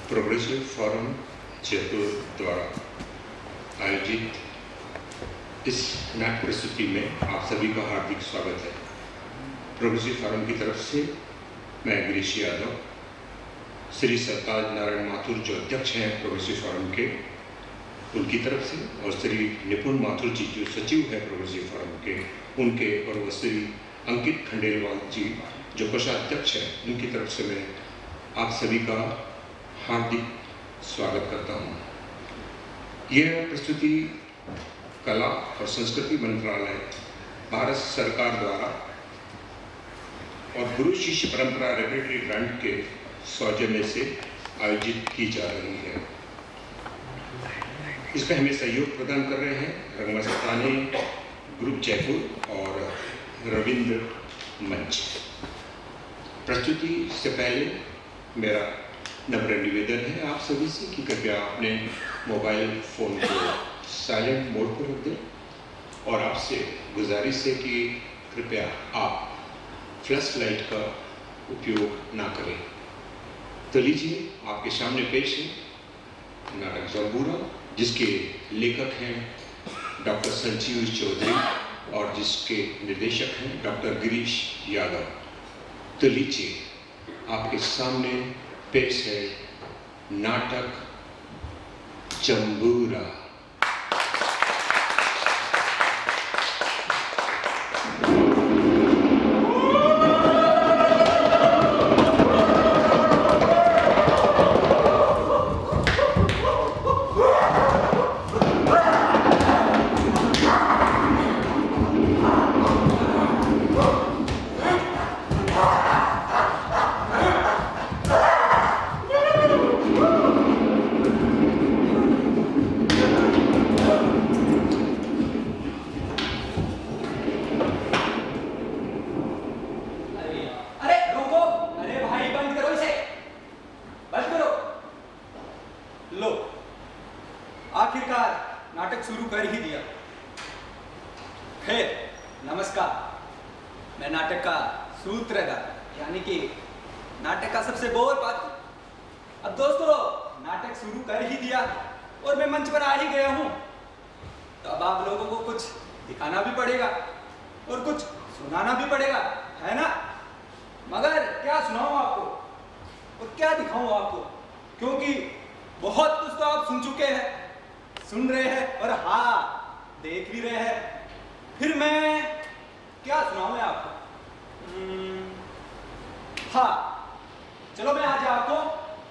Progressive forum Jaipur द्वारा आयोजित इस नाट्य प्रस्तुति में आप सभी का हार्दिक स्वागत है। प्रोग्रेसिव फोरम की तरफ से मैं गिरीश यादव, श्री सरताज नारायण माथुर जो अध्यक्ष हैं प्रोग्रेसिव फोरम के, उनकी तरफ से, और श्री निपुण माथुर जी जो सचिव है प्रोग्रेसिव फोरम के, उनके, और वो श्री अंकित खंडेलवाल जी जो कोषाध्यक्ष हैं, उनकी तरफ से मैं आप सभी का हार्दिक स्वागत करता हूँ। यह प्रस्तुति कला और संस्कृति मंत्रालय, भारत सरकार द्वारा और गुरु शिष्य परंपरा रेगुलेटरी ग्रांट के सौजन्य से आयोजित की जा रही है। इसमें हमें सहयोग प्रदान कर रहे हैं रंगमस्तानी ग्रुप जयपुर और रविंद्र मंच। प्रस्तुति से पहले मेरा नम्र निवेदन है आप सभी से कि कृपया अपने मोबाइल फ़ोन को साइलेंट मोड पर रख दें, और आपसे गुजारिश है कि कृपया आप फ्लैश लाइट का उपयोग ना करें। तो लीजिए, आपके सामने पेश है नाटक जम्बूरा, जिसके लेखक हैं डॉक्टर संजीव चौधरी और जिसके निर्देशक हैं डॉक्टर गिरीश यादव। तो लीजिए, आपके सामने पेश है नाटक जम्बूरा। आखिरकार नाटक शुरू कर ही दिया। खैर, नमस्कार। मैं नाटक का सूत्रधार यानी कि नाटक का सबसे बोर पात्र। अब दोस्तों, नाटक शुरू कर ही दिया और मैं मंच पर आ ही गया हूँ, तो अब आप लोगों को कुछ दिखाना भी पड़ेगा और कुछ सुनाना भी पड़ेगा, है ना? मगर क्या सुनाऊँ आपको और क्या दिखाऊँ आपको, क्योंकि बहुत कुछ तो आप सुन चुके हैं, सुन रहे हैं और हाँ, देख भी रहे हैं। फिर मैं क्या सुनाऊं आपको? हाँ, चलो मैं आज आपको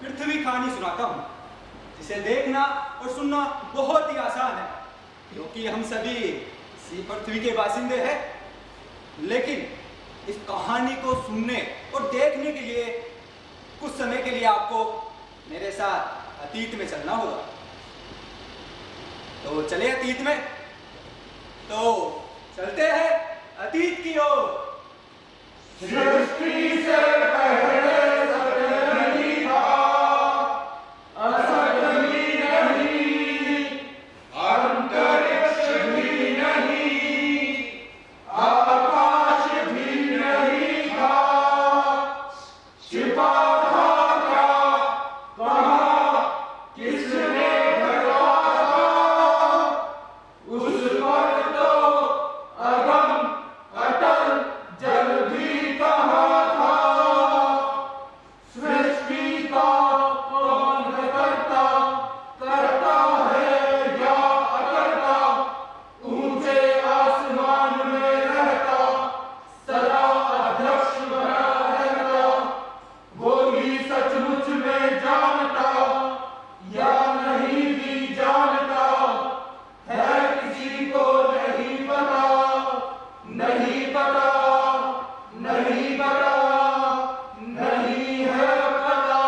पृथ्वी कहानी सुनाता हूँ, जिसे देखना और सुनना बहुत ही आसान है, क्योंकि हम सभी इसी पृथ्वी के बासिंदे हैं। लेकिन इस कहानी को सुनने और देखने के लिए कुछ समय के लिए आपको मेरे साथ अतीत में चलना होगा। तो चले अतीत में, तो चलते हैं अतीत की ओर। सृष्टि से पहले सत्य नहीं था, असत भी नहीं, अंतरिक्ष भी नहीं, आकाश भी नहीं था, छिपा था क्या, कहाँ, किसने ढका था, उस पर तो अगम अटल जल भी कहा था। सृष्टि का कौन करता, करता है या अकरता, ऊंचे आसमान में रहता, सदा अध्यक्ष बना रहता, वो ही सचमुच में जानता या नहीं भी जानता है, किसी को नहीं पता, नहीं पता, नहीं पता, नहीं है पता।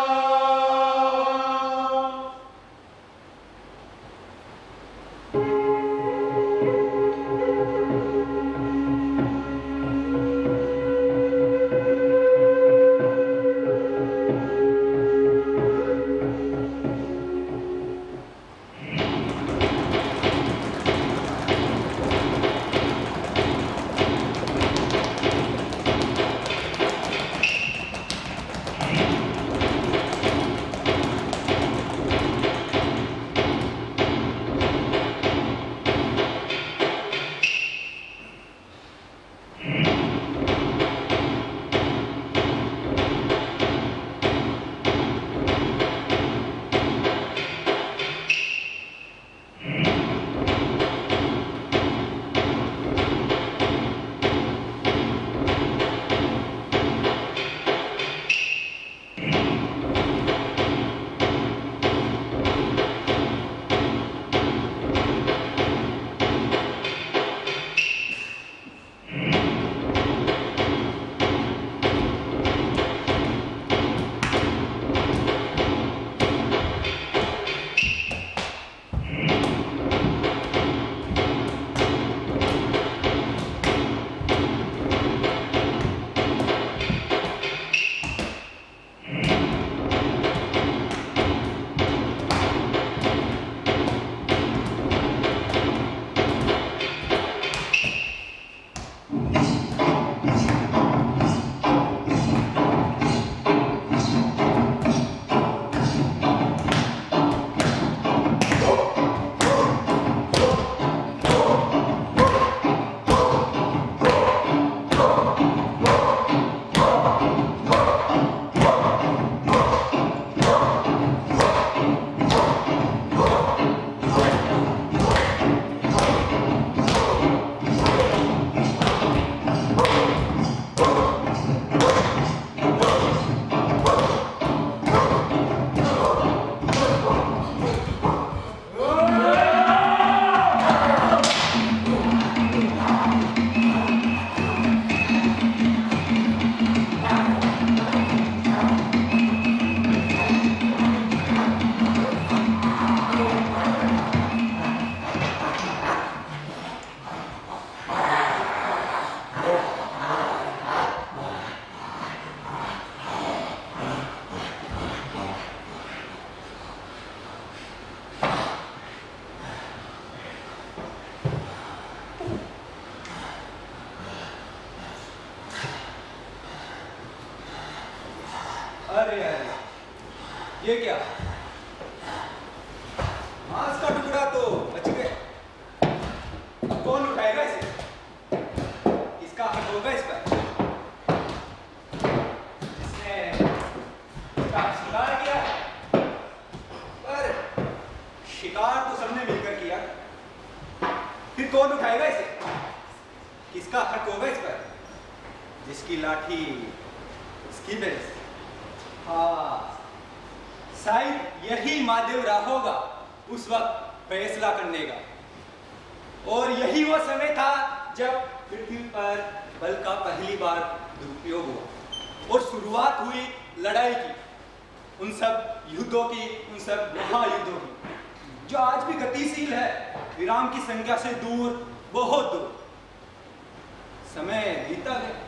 ये क्या? मांस का टुकड़ा तो बच गया। अब कौन उठाएगा इसे? किसका हक होगा इस पर? इसने इसका शिकार किया है, पर शिकार तो सबने मिलकर किया। फिर कौन उठाएगा इसे? किसका हक होगा इस पर? जिसकी लाठी उसकी बेइज्जती। हाँ, शायद यही महादेव राव होगा उस वक्त फैसला करने का। और यही वो समय था जब पृथ्वी पर बल का पहली बार दुरुपयोग हुआ और शुरुआत हुई लड़ाई की, उन सब युद्धों की, उन सब महायुद्धों की, जो आज भी गतिशील है, विराम की संख्या से दूर, बहुत दूर। समय बीता गया,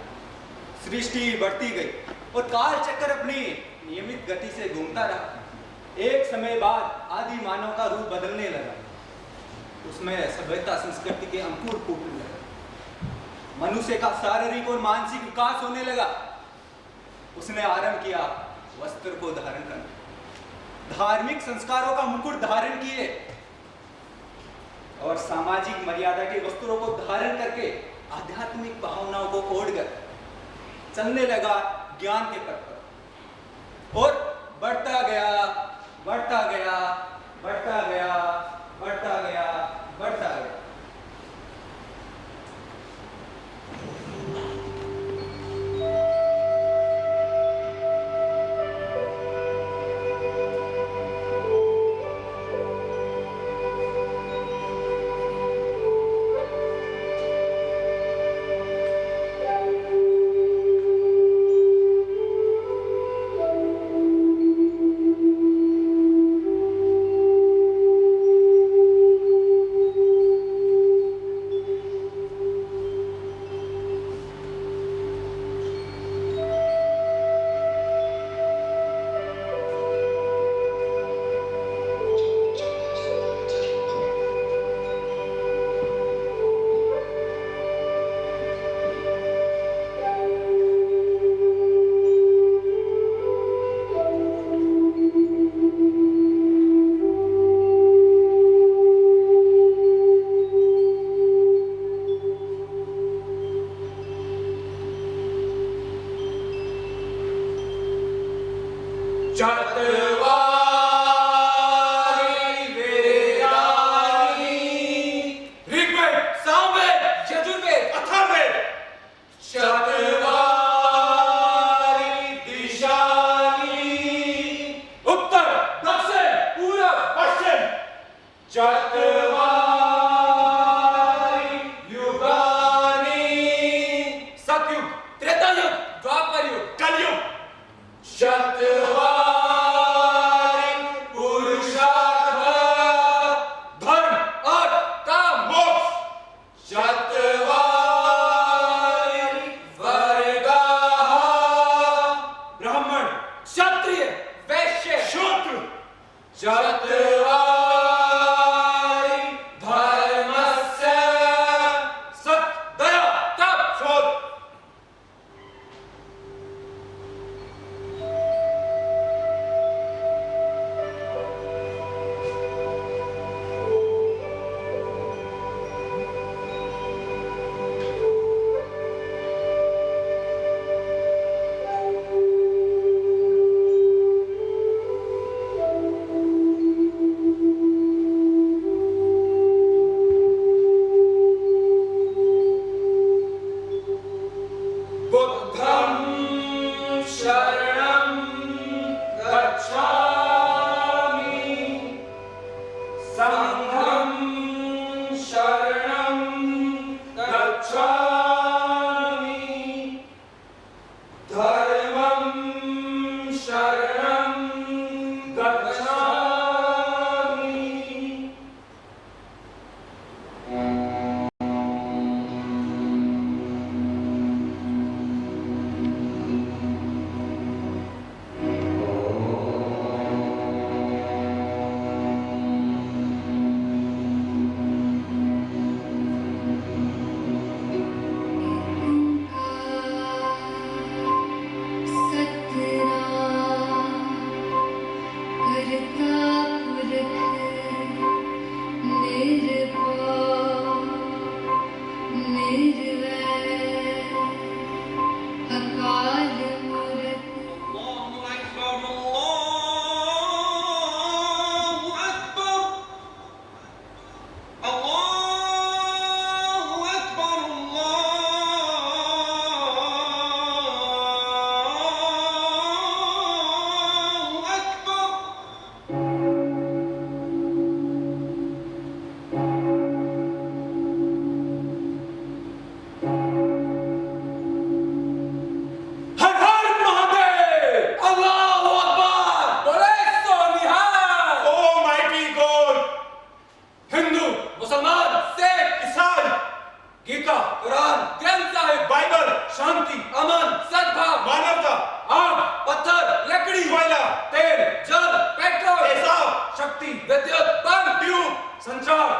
सृष्टि बढ़ती गई और काल चक्र अपनी नियमित गति से घूमता रहा। एक समय बाद आदि मानव का रूप बदलने लगा, उसमें सभ्यता संस्कृति के अंकुर फूटने लगा, मनुष्य का शारीरिक और मानसिक विकास होने लगा। उसने आरंभ किया वस्त्र को धारण करना, धार्मिक संस्कारों का मुकुट धारण किए और सामाजिक मर्यादा के वस्त्रों को धारण करके आध्यात्मिक भावनाओं को ओढ़कर चलने लगा ज्ञान के पथ पर। और बढ़ता गया, बढ़ता गया, बढ़ता गया, बढ़ता गया, बढ़ता गया।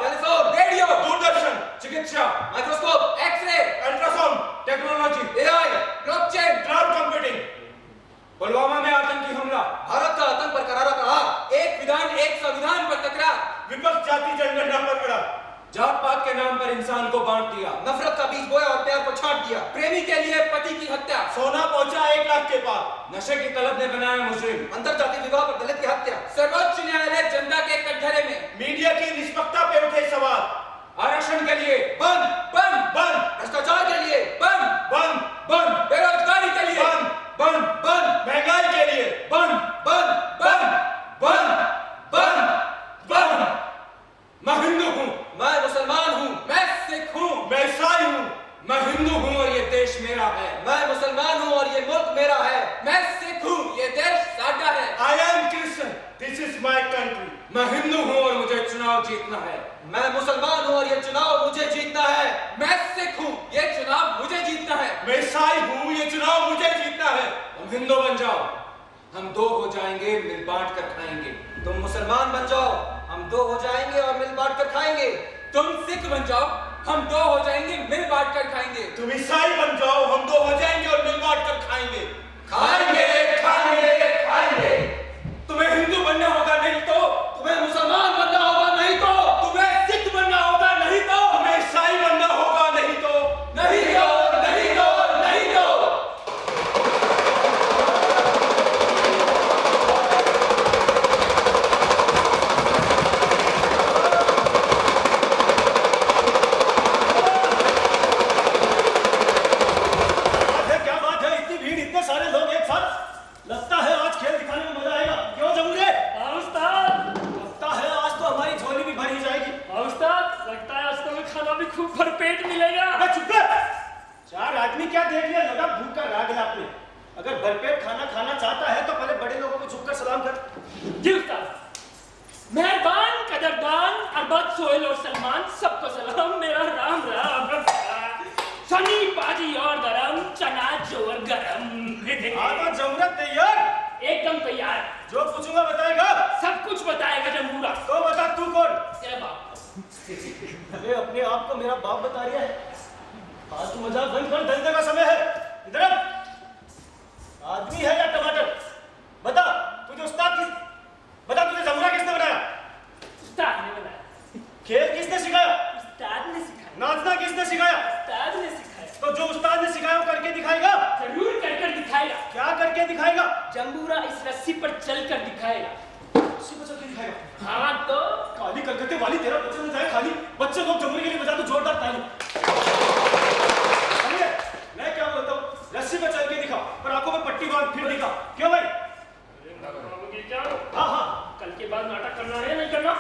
टेलीफोन, रेडियो, दूरदर्शन, चिकित्सा, microscope, X ray, ultrasound, technology, AI, blockchain, cloud computing. Pulwama में आतंकी हमला, भारत का आतंक पर करारा प्रहार, एक विधान एक संविधान पर टकरार, विपक्ष जाति जनगणना पर अड़ा, जात पात के नाम पर इंसान को बांट दिया, नफरत का बीज बोया और प्यार को छांट दिया, प्रेमी के लिए पति की हत्या, सोना पहुंचा 1 लाख के पार, नशे की तलब ने बनाया मुजरिम, अंतरजातीय विवाह पर दलित की हत्या, सर्वोच्च न्यायालय जनता के कटघरे में, मीडिया की निष्पक्षता पे उठे सवाल, आरक्षण के लिए बंद बंद बंद, भ्रष्टाचार के लिए बंद बंद बंद, बेरोजगारी के लिए बंद बंद बंद महंगाई के लिए बंद बंद बंद बंद बंद बंद। मैं हिंदू हूँ, मैं मुसलमान हूँ, मैं सिख हूँ, मैं ईसाई हूँ, मैं हिंदू हूँ और ये देश मेरा है। मैं मुसलमान हूँ और ये मुल्क मेरा है, मैं सिख हूँ, ये देश साडा है, I am Christian, this is my country। मैं हिंदू हूँ और मुझे चुनाव जीतना है। मैं मुसलमान हूँ और ये चुनाव मुझे जीतना है, मैं सिख हूँ, ये चुनाव मुझे जीतना है, मैं ईसाई हूँ, ये चुनाव मुझे जीतना है। तुम हिंदू बन जाओ, हम 2 हो जाएंगे, मिल बांट कर खाएंगे। तुम मुसलमान बन जाओ, हम 2 हो जाएंगे और मिल बांट कर खाएंगे, तुम सिख बन जाओ, हम 2 हो जाएंगे, मिल बांट कर खाएंगे। तुम ईसाई बन जाओ, हम 2 हो जाएंगे और मिल बांट कर खाएंगे। खाएंगे खाएंगे खाएंगे। तुम्हें हिंदू बनना होगा, नहीं तो तुम्हें मुसलमान बनना होगा, नहीं तो तुम्हें सिख बनना होगा, नहीं तो तुम्हें ईसाई बनना होगा, नहीं तो नहीं तो नहीं तो नहीं तो। क्या बात है, इतनी भीड़, इतने सारे लोग एक साथ। लगता है आज खेल दिखाने में मजा आएगा। क्यों जमूरे? उस्ताद, लगता है आज तो हमारी झोली भी भरी जाएगी। उस्ताद, लगता है आज तो हमें खाना भी खूब भरपेट मिलेगा। अबे चुप कर। 4 आदमी क्या देख लिया, लगा भूख का राग है आपने। अगर भरपेट खाना खाना चाहता है तो पहले बड़े लोगों को झुककर सलाम कर। जी उस्ताद। मेहरबान, कदरदान, अरबाज, सोहेल और सलमान, सबको सलाम, मेरा राम राम। सनी बाजी और गरम, चना जोर गरम। हाँ तो जमूरा तैयार? एकदम तैयार। जो पूछूंगा बताएगा? सब कुछ बताएगा जमूरा। तो बता तू कौन? तेरा बाप। अरे अपने आप को मेरा बाप बता रहा है। आज तू मजाक बंद कर, धंधे का समय है। इधर आ। आदमी है या टमाटर? बता तुझे उस्ताद किस, बता तुझे जमूरा किसने बनाया? उस्ताद ने बनाया। खेल किसने सिखाया? उस्ताद ने सिखाया। नाचना किसने सिखाया? उस्ताद ने सिखाया। तो जो उस्ताद ने सिखाया वो करके दिखाएगा। जरूर कर दिखाएगा। क्या करके दिखाएगा? जंबूरा इस रस्सी पर चलकर दिखाएगा। उसी को चल के दिखाएगा। हाँ तो काली कलकत्ते वाली, तेरा बच्चा न जाए खाली। बच्चे लोग जमूरे के लिए बजा तो जोरदार ताली। समझे? मैं क्या बोलता हूँ, रस्सी पे चल के दिखा, पर आंखों में पट्टी बांध फिर दिखा। क्यों भाई? क्या हाँ हाँ, कल के बाद नाटक करना है नहीं करना?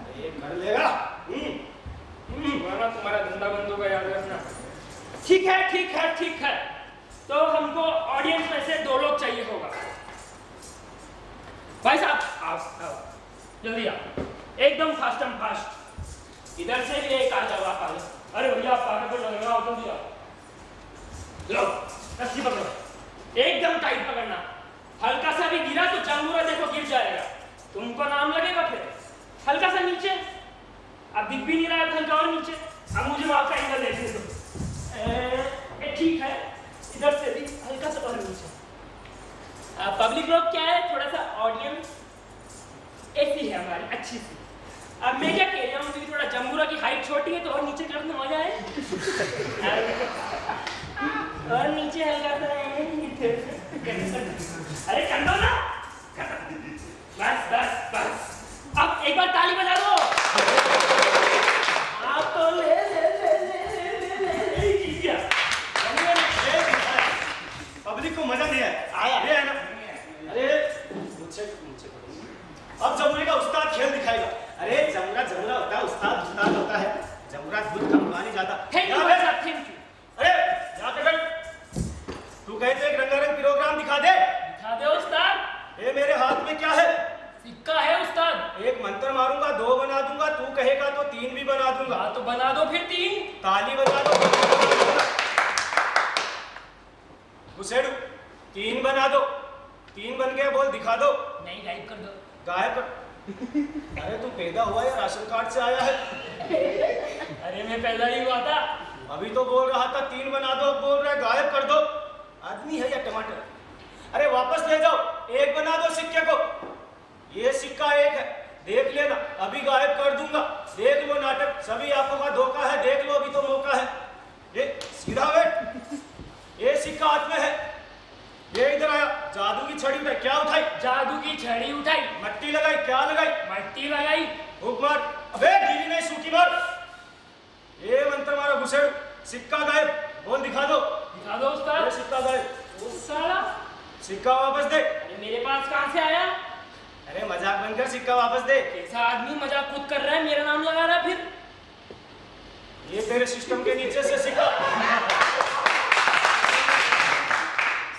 अरे कर लेगा। वरना तुम्हारा धंधा बंद होगा, याद रखना। ठीक है ठीक है ठीक है। तो हमको ऑडियंस में से 2 लोग चाहिए होगा। भाई साहब आओ जल्दी आओ, एकदम फास्ट एंड फास्ट। इधर से भी एक आ जाओ, आप आ जाओ। अरे भैया आप आगे पर लगेगा, आओ जल्दी आओ। लो रस्सी पकड़ो, एकदम टाइट पकड़ना। हल्का सा भी गिरा तो जंबूरा देखो गिर जाएगा, तुमको नाम लगेगा। फिर हल्का सा नीचे, अब दिख भी नहीं रहा है, हल्का और नीचे। अब मुझे वहां का एंगल देखने दो। ठीक है, इधर से भी हल्का सा और नीचे। पब्लिक लोग क्या है, थोड़ा सा ऑडियंस ऐसी है हमारी अच्छी सी। अब मैं क्या कह रहा हूँ, थोड़ा जंबूरा की हाइट छोटी है तो और नीचे करने में मजा है। और नीचे हल्का सा अरे कर दो ना, बस बस बस। अब एक बार ताली बजा दो। आप तो ले जीत गया। पब्लिक को मजा नहीं आया, ये है ना? अरे मुझे अब जमुरे का उस्ताद खेल दिखाएगा। अरे जमुरा जमुरा होता है, उस्ताद उस्ताद होता है। जमुरा दूध कम पानी ज्यादा। थैंक यू भाई साहब, थैंक यू। अरे जाके बैठ। तू कहे तो एक रंगारंग प्रोग्राम दिखा दे। दिखा दे उस्ताद। ये मेरे हाथ में क्या है? सिक्का है उस्ताद। एक मंत्र मारूंगा 2 बना दूंगा, तू कहेगा तो 3 भी बना दूंगा। हाँ तो बना दो फिर 3। ताली बजा दो। घुसेड़ू 3 बना दो। 3 बन गया, बोल दिखा दो। नहीं गायब कर दो। गायब कर। अरे तू पैदा हुआ या राशन कार्ड से आया है? अरे मैं पैदा ही हुआ था। अभी तो बोल रहा था 3 बना दो, बोल रहा है गायब कर दो। आदमी है या टमाटर? अरे वापस ले जाओ, 1 बना दो सिक्के को। ये सिक्का 1 है, देख लेना, अभी गायब कर दूंगा। देख लो नाटक, सभी आंखों का धोखा है, देख लो अभी तो मौका है। ये सीधा बैठ, ये सिक्का हाथ में है, ये इधर आया, जादू की छड़ी उठाई, क्या उठाई? जादू की छड़ी उठाई, मट्टी लगाई, क्या लगाई? मट्टी लगाई। फूंक मार, अबे गीली नहीं सूखी मार। ये मंत्र मारो घुसेड़, सिक्का गायब, बोल दिखा दो। दिखा दो उस्ताद। ये सिक्का गायब, वो साला, सिक्का वापस दे। अरे मेरे पास कहाँ से आया? अरे मजाक बनकर सिक्का वापस दे। कैसा आदमी मजाक खुद कर रहा है, मेरा नाम लगा रहा है फिर। ये तेरे सिस्टम के नीचे से सिक्का।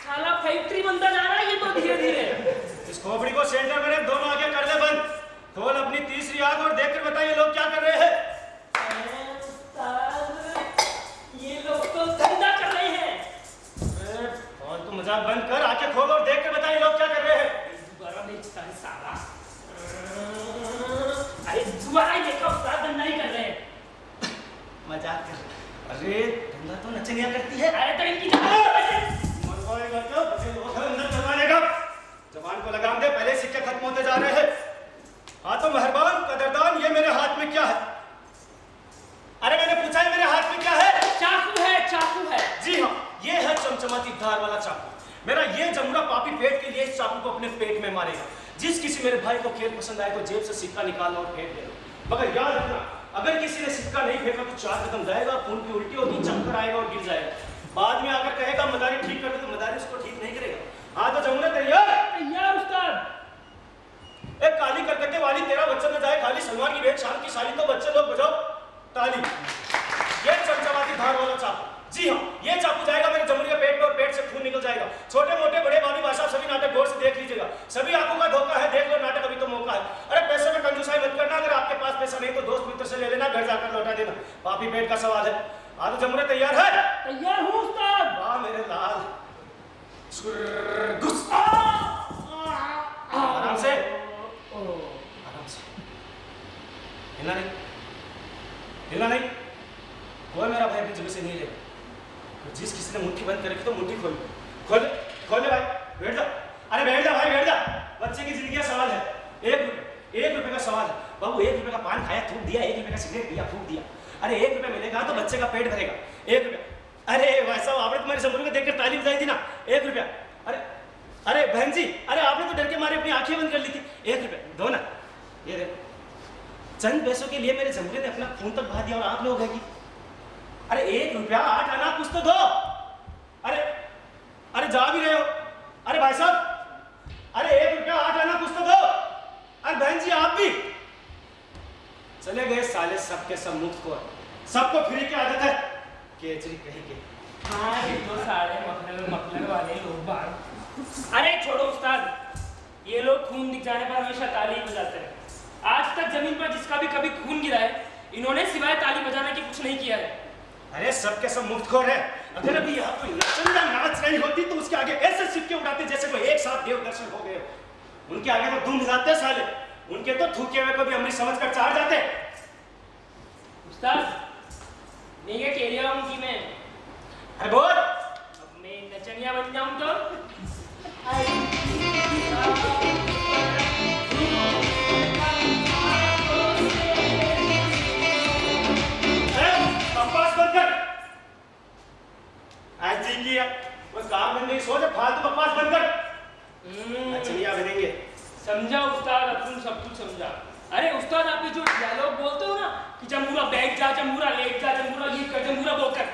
साला फैक्ट्री बनता जा रहा है ये तो धीरे धीरे। इस खोपड़ी को सेंटर में रख, दोनों आगे कर दे बंद। खोल अपनी तीसरी आंख और देखकर बताइए लोग क्या कर रहे हैं। ये लोग तो धंधा कर रहे हैं। और तू मजाक बंद कर, आंखें खोल और देख कर बताइए लोग क्या कर रहे हैं। दोबारा बेचता है साला। अरे दोबारा ही देखा उस्ताद, धंधा ही कर रहे हैं। मजाक कर, अरे धंधा तो नचनिया करती है। अरे तो इनकी मरवाएगा क्या? बचे लोग हैं अंदर करवाएगा। जवान को लगाम दे, पहले सिक्के खत्म होते जा रहे हैं। हाँ तो मेहरबान कदरदान, ये मेरे हाथ में क्या है? अरे मैंने पूछा है मेरे हाथ में क्या है? चाकू है, चाकू है। जी हाँ, ये है चमचमाती धार वाला चाकू। मेरा ये जमुना पापी पेट के लिए इस चाकू को अपने पेट में मारेगा। जिस किसी मेरे भाई को खेल पसंद आए तो जेब से सिक्का निकालना और फेंक देना। मगर याद रखना, अगर किसी ने सिक्का नहीं फेंका तो 4 कदम जाएगा, खून की उल्टी होगी, चक्कर आएगा और गिर जाएगा। बाद में आकर कहेगा मदारी ठीक कर दे, तो मदारी उसको ठीक नहीं करेगा। हाँ तो जमुना तैयार? तैयार उस्ताद। एक काली करकटे वाली तेरा बच्चा न जाए खाली, सलमान की बेट शान की साली, तो बच्चे लोग बजाओ ताली। ये चमचमाती धार वाला चाकू, जी हाँ, ये चाकू जाएगा मेरे जमुनी के पेट में और पेट से खून निकल जाएगा। छोटे मोटे बड़े भाभी भाषा सभी नाटक गौर से देख लीजिएगा। सभी आंखों का धोखा है, देख लो नाटक, अभी तो मौका है। अरे पैसे में कंजूसाई मत करना, अगर आपके पास पैसा नहीं तो दोस्त मित्र से ले लेना, घर जाकर लौटा देना। पापी पेट का सवाल है। हाँ तो जमुना तैयार है? तैयार हूँ उस्ताद। वाह मेरे लाल, घुस आराम से, आराम से, हिलना नहीं, हिलना नहीं। कोई मेरा भाई अपनी जगह से नहीं लेगा। तो जिस किसी ने मुट्ठी बंद करेगी तो मुट्ठी खोल खोल खोल ले भाई, बैठ जा। अरे बैठ जा भाई, बैठ जा। बच्चे की जिंदगी का सवाल है। 1 रुपए का सवाल है बाबू। 1 रुपए का पान खाया, थूक दिया। 1 रुपए का सिगरेट पिया, थूक दिया। अरे 1 रुपए मिलेगा तो बच्चे का पेट भरेगा। 1 रुपया। अरे भाई साहब, आपने तुम्हारी जमुनी को देखकर ताली बजाई थी ना। 1 रुपया। अरे बहन जी, अरे आपने तो डर के मारे अपनी आंखें बंद कर ली थी। 1 रुपया दो ना, ये देखो। चंद पैसों के लिए मेरे जमुनी ने अपना खून तक बहा दिया और आप लोग है कि अरे 1 रुपया 8 आना, कुछ तो दो। अरे जा भी रहे हो। अरे भाई साहब, अरे 1 रुपया 8 आना, कुछ तो दो। अरे बहन जी आप भी चले गए साले, सबके सब मुफ्त को, सबको फ्री की आदत है, केजरी कहीं के। हाँ ये तो सारे मखलर वाले लोग बाहर। अरे छोड़ो उस्ताद, ये लोग खून दिख जाने पर हमेशा ताली ही बजाते हैं। आज तक जमीन पर जिसका भी कभी खून गिरा है, इन्होंने सिवाय ताली बजाने के कुछ नहीं किया है। अरे सबके सब मुफ्तखोर है। अगर अभी यहाँ कोई नचंदा नाच रही होती तो उसके आगे ऐसे सिक्के उड़ाते जैसे कोई एक साथ देव दर्शन हो गए। उनके आगे तो दुम हिलाते साले, उनके तो थूके हुए को भी अमृत समझ कर चार जाते। उस्ताद मैं ये कह रहा हूँ कि मैं, अरे बोल, अब मैं नचनिया बन जाऊँ तो बकवास बंद कर। आज जी की वो काम बंद नहीं, सोच फालतू बकवास बंद कर। नचनिया बनेंगे। समझा उस्ताद, अपन सब कुछ समझा। अरे उस्ताद आप ये जो डायलॉग बोलते हो ना कि जमूरा बैठ जा, जमूरा लेट जा, जमूरा ये कर, जमूरा वो कर,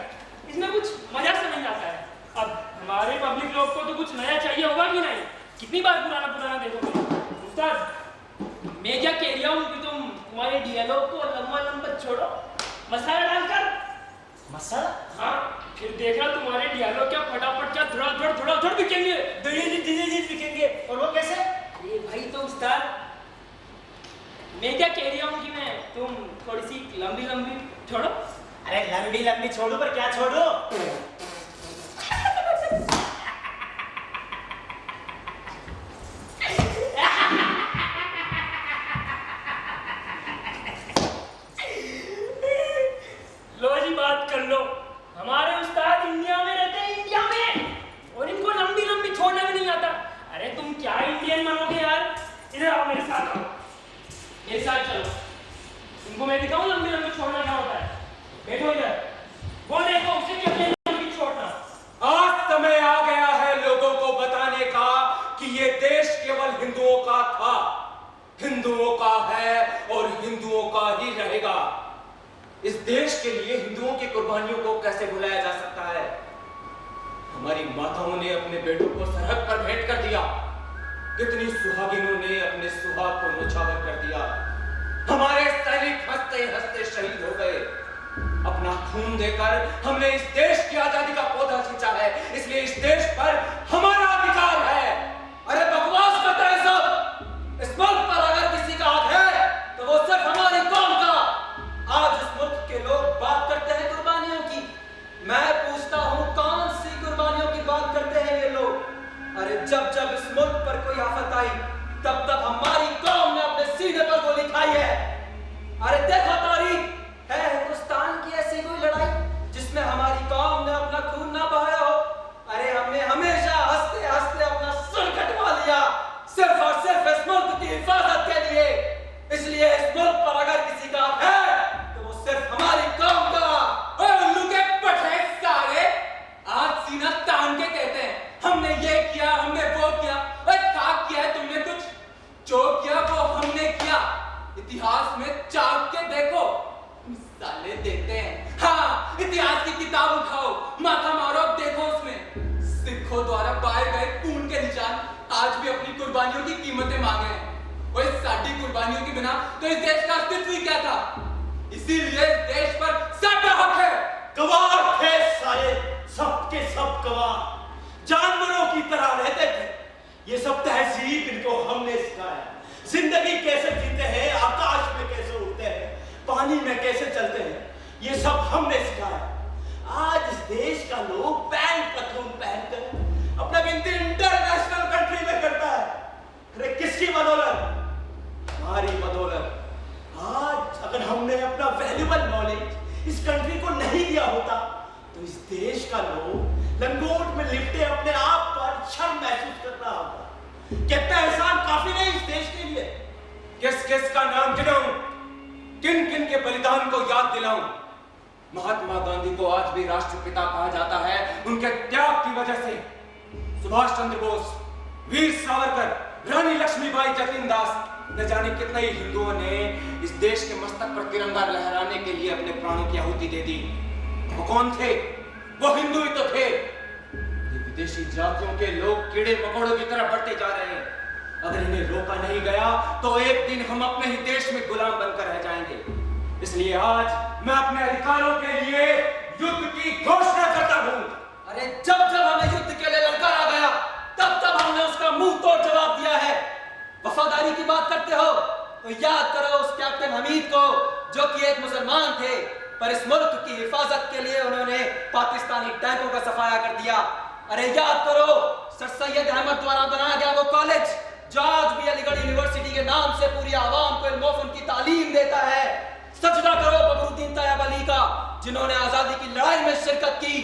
इसमें कुछ मजा से नहीं आता है। अब हमारे पब्लिक लोग को तो कुछ नया चाहिए होगा कि नहीं? कितनी बार पुराना पुराना देखोगे। उस्ताद मैं क्या कह रहा हूँ कि तुम तुम्हारे डायलॉग को लंबा लंबा छोड़ो, मसाला डालकर। मसाला? हाँ, फिर देखना तुम्हारे डायलॉग क्या फटाफट क्या धड़ा बिकेंगे। बिकेंगे। और वो कैसे? अरे भाई तो उस्ताद मैं क्या कह रहा हूँ कि मैं तुम थोड़ी सी लंबी लंबी छोड़ो। अरे लंबी लंबी छोड़ो, पर क्या छोड़ो? दिखाऊं लंबी लंबी छोड़ना क्या होता है? बैठो इधर, वो देखो उसे क्यों नहीं लंबी छोड़ना? आज समय आ गया है लोगों को बताने का कि ये देश केवल हिंदुओं का था, हिंदुओं का है और हिंदुओं का ही रहेगा। इस देश के लिए हिंदुओं की कुर्बानियों को कैसे भुलाया जा सकता है? हमारी माताओं ने अपने बेटों को सरहद पर भेंट कर दिया, कितनी सुहागिनों ने अपने सुहाग को न्यौछावर कर दिया। हमारे सैनिक हंसते हंसते शहीद हो गए। अपना खून देकर हमने इस देश की आजादी का पौधा सींचा है, इसलिए इस देश पर हमारा अधिकार है। अरे बकवास करता है सब। इस मुल्क पर अगर किसी का हक है तो वो सिर्फ हमारी कौम का। आज इस मुल्क के लोग बात करते हैं कुर्बानियों की। मैं पूछता हूँ कौन सी कुर्बानियों की बात करते हैं ये लोग? अरे जब जब इस मुल्क पर कोई आफत आई तब तब हमारी कौम ने अपने सीने पर गोली खाई है। अरे देखो तारीख, है हिंदुस्तान की ऐसी कोई लड़ाई जिसमें हमारी कौम ने अपना खून ना बहाया हो? अरे हमने हमेशा हंसते हंसते अपना सर कटवा लिया, सिर्फ और सिर्फ इस मुल्क की हिफाजत के लिए। इसलिए इस मुल्क पर अगर किसी का हक है तो वो सिर्फ हमारी कौम का। ओए उल्लू के पठे सारे, आज सीना तान के कहते हैं हमने ये किया, हमने वो किया। ओए क्या किया है तुमने? कुछ जो किया वो हमने किया। इतिहास में झांक के देखो, मिसालें देते हैं। हाँ, इतिहास की किताब उठाओ, माथा मारो, देखो उसमें सिखों द्वारा पाए गए खून के निशान आज भी अपनी कुर्बानियों की कीमतें मांगे हैं। ओए साडी कुर्बानियों के बिना तो इस देश का अस्तित्व ही क्या था? इसीलिए इस देश पर साडा हक है। गवार थे सारे, सबके सब गवार, जानवरों की तरह रहते थे। ये सब तहजीब इनको हमने सिखाया। जिंदगी कैसे जीते हैं, आकाश में कैसे उड़ते हैं, पानी में कैसे चलते हैं, ये सब हमने सिखाया। आज इस देश का लोग पैंट पतलून पहनकर अपना गिनती इंटरनेशनल कंट्री में करता है। अरे किसकी बदौलत? हमारी बदौलत। आज अगर हमने अपना वैल्यूबल नॉलेज इस कंट्री को नहीं दिया होता तो इस देश का लोग लंगोट में लिपटे अपने आप पर शर्म महसूस कर रहा होगा। कितना एहसान काफी नहीं इस देश के लिए। किस किस का नाम गिनाऊं, किन किन के बलिदान को याद दिलाऊं? महात्मा गांधी को आज भी राष्ट्रपिता कहा जाता है उनके त्याग की वजह से। सुभाष चंद्र बोस, वीर सावरकर, रानी लक्ष्मीबाई जतीनदास, न जाने कितने ही हिंदुओं ने इस देश के मस्तक पर तिरंगा लहराने के लिए अपने प्राणों की आहुति दे दी। वो कौन थे? वो हिंदू ही तो थे। ये विदेशी जातियों के लोग कीड़े मकोड़ों की तरह बढ़ते जा रहे हैं। अगर इन्हें रोका नहीं गया तो एक दिन हम अपने ही देश में गुलाम बनकर रह जाएंगे। इसलिए आज मैं अपने अधिकारों के लिए युद्ध की घोषणा करता हूं। अरे जब जब हमें युद्ध के लिए ललकारा गया तब तब हमने उसका मुंह तोड़ जवाब दिया है। वफादारी की बात करते हो तो याद करो उस कैप्टन हमीद को जो कि एक मुसलमान थे, पर इस मुल्क की हिफाजत के लिए उन्होंने पाकिस्तानी टैंकों का सफाया कर दिया। अरे याद करो सर सैयद अहमद द्वारा बनाया गया वो कॉलेज जो आज भी अलीगढ़ यूनिवर्सिटी के नाम से पूरी आवाम को इल्म की तालीम देता है। सजदा करो बबरूद्दीन तैयब अली का जिन्होंने आजादी की लड़ाई में शिरकत की।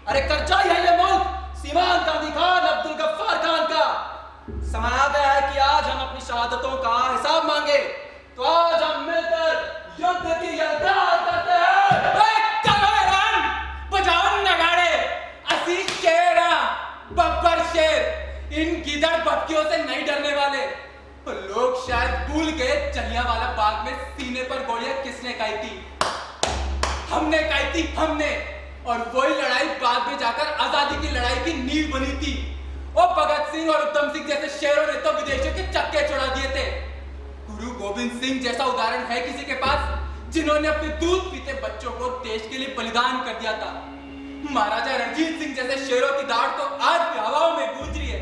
अरे करजाई है ये मुल्क सीमान गांधी खान, अब्दुल गफ्फार खान का। समय आ गया है कि आज हम अपनी शहादतों का हिसाब मांगे। तो आज हम मिलकर युद्ध की यलकार करते हैं। बजाओ नगाड़े, असी शेरा, बब्बर शेर, इन गिदड़ बटकियों से नहीं डरने वाले। लोग शायद भूल गए जलियांवाला बाग में सीने पर गोलियां किसने खाई थी? हमने खाई थी, हमने। और वही लड़ाई बाद में जाकर आजादी की लड़ाई की नींव बनी थी। और भगत सिंह और उधम सिंह जैसे शेरों ने तो विदेशियों के चक्के चढ़ा दिए थे। गुरु गोविंद सिंह जैसा उदाहरण है किसी के पास जिन्होंने अपने दूध पीते बच्चों को देश के लिए बलिदान कर दिया था? महाराजा रणजीत सिंह जैसे शेरों की दाढ़ तो आज भी हवाओं में गूंज रही है।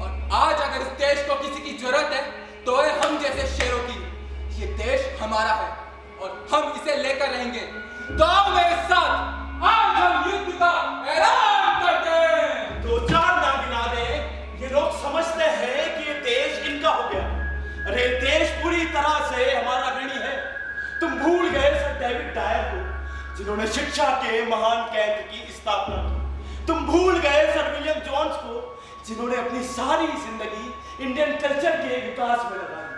और आज अगर इस देश को किसी की जरूरत है तो है हम जैसे शेरों की। ये देश हमारा है और हम इसे लेकर रहेंगे। तो आओ मेरे साथ, आज हम युद्ध का ऐलान करते हैं। दो चार ना गिना दे, ये लोग समझते हैं कि ये देश इनका हो गया। अरे देश पूरी तरह से हमारा ऋणी है। तुम भूल गए सर डेविड डायर को जिन्होंने शिक्षा के महान केंद्र की स्थापना की। तुम भूल गए सर विलियम जोन्स को जिन्होंने अपनी सारी जिंदगी इंडियन कल्चर के विकास में लगाई।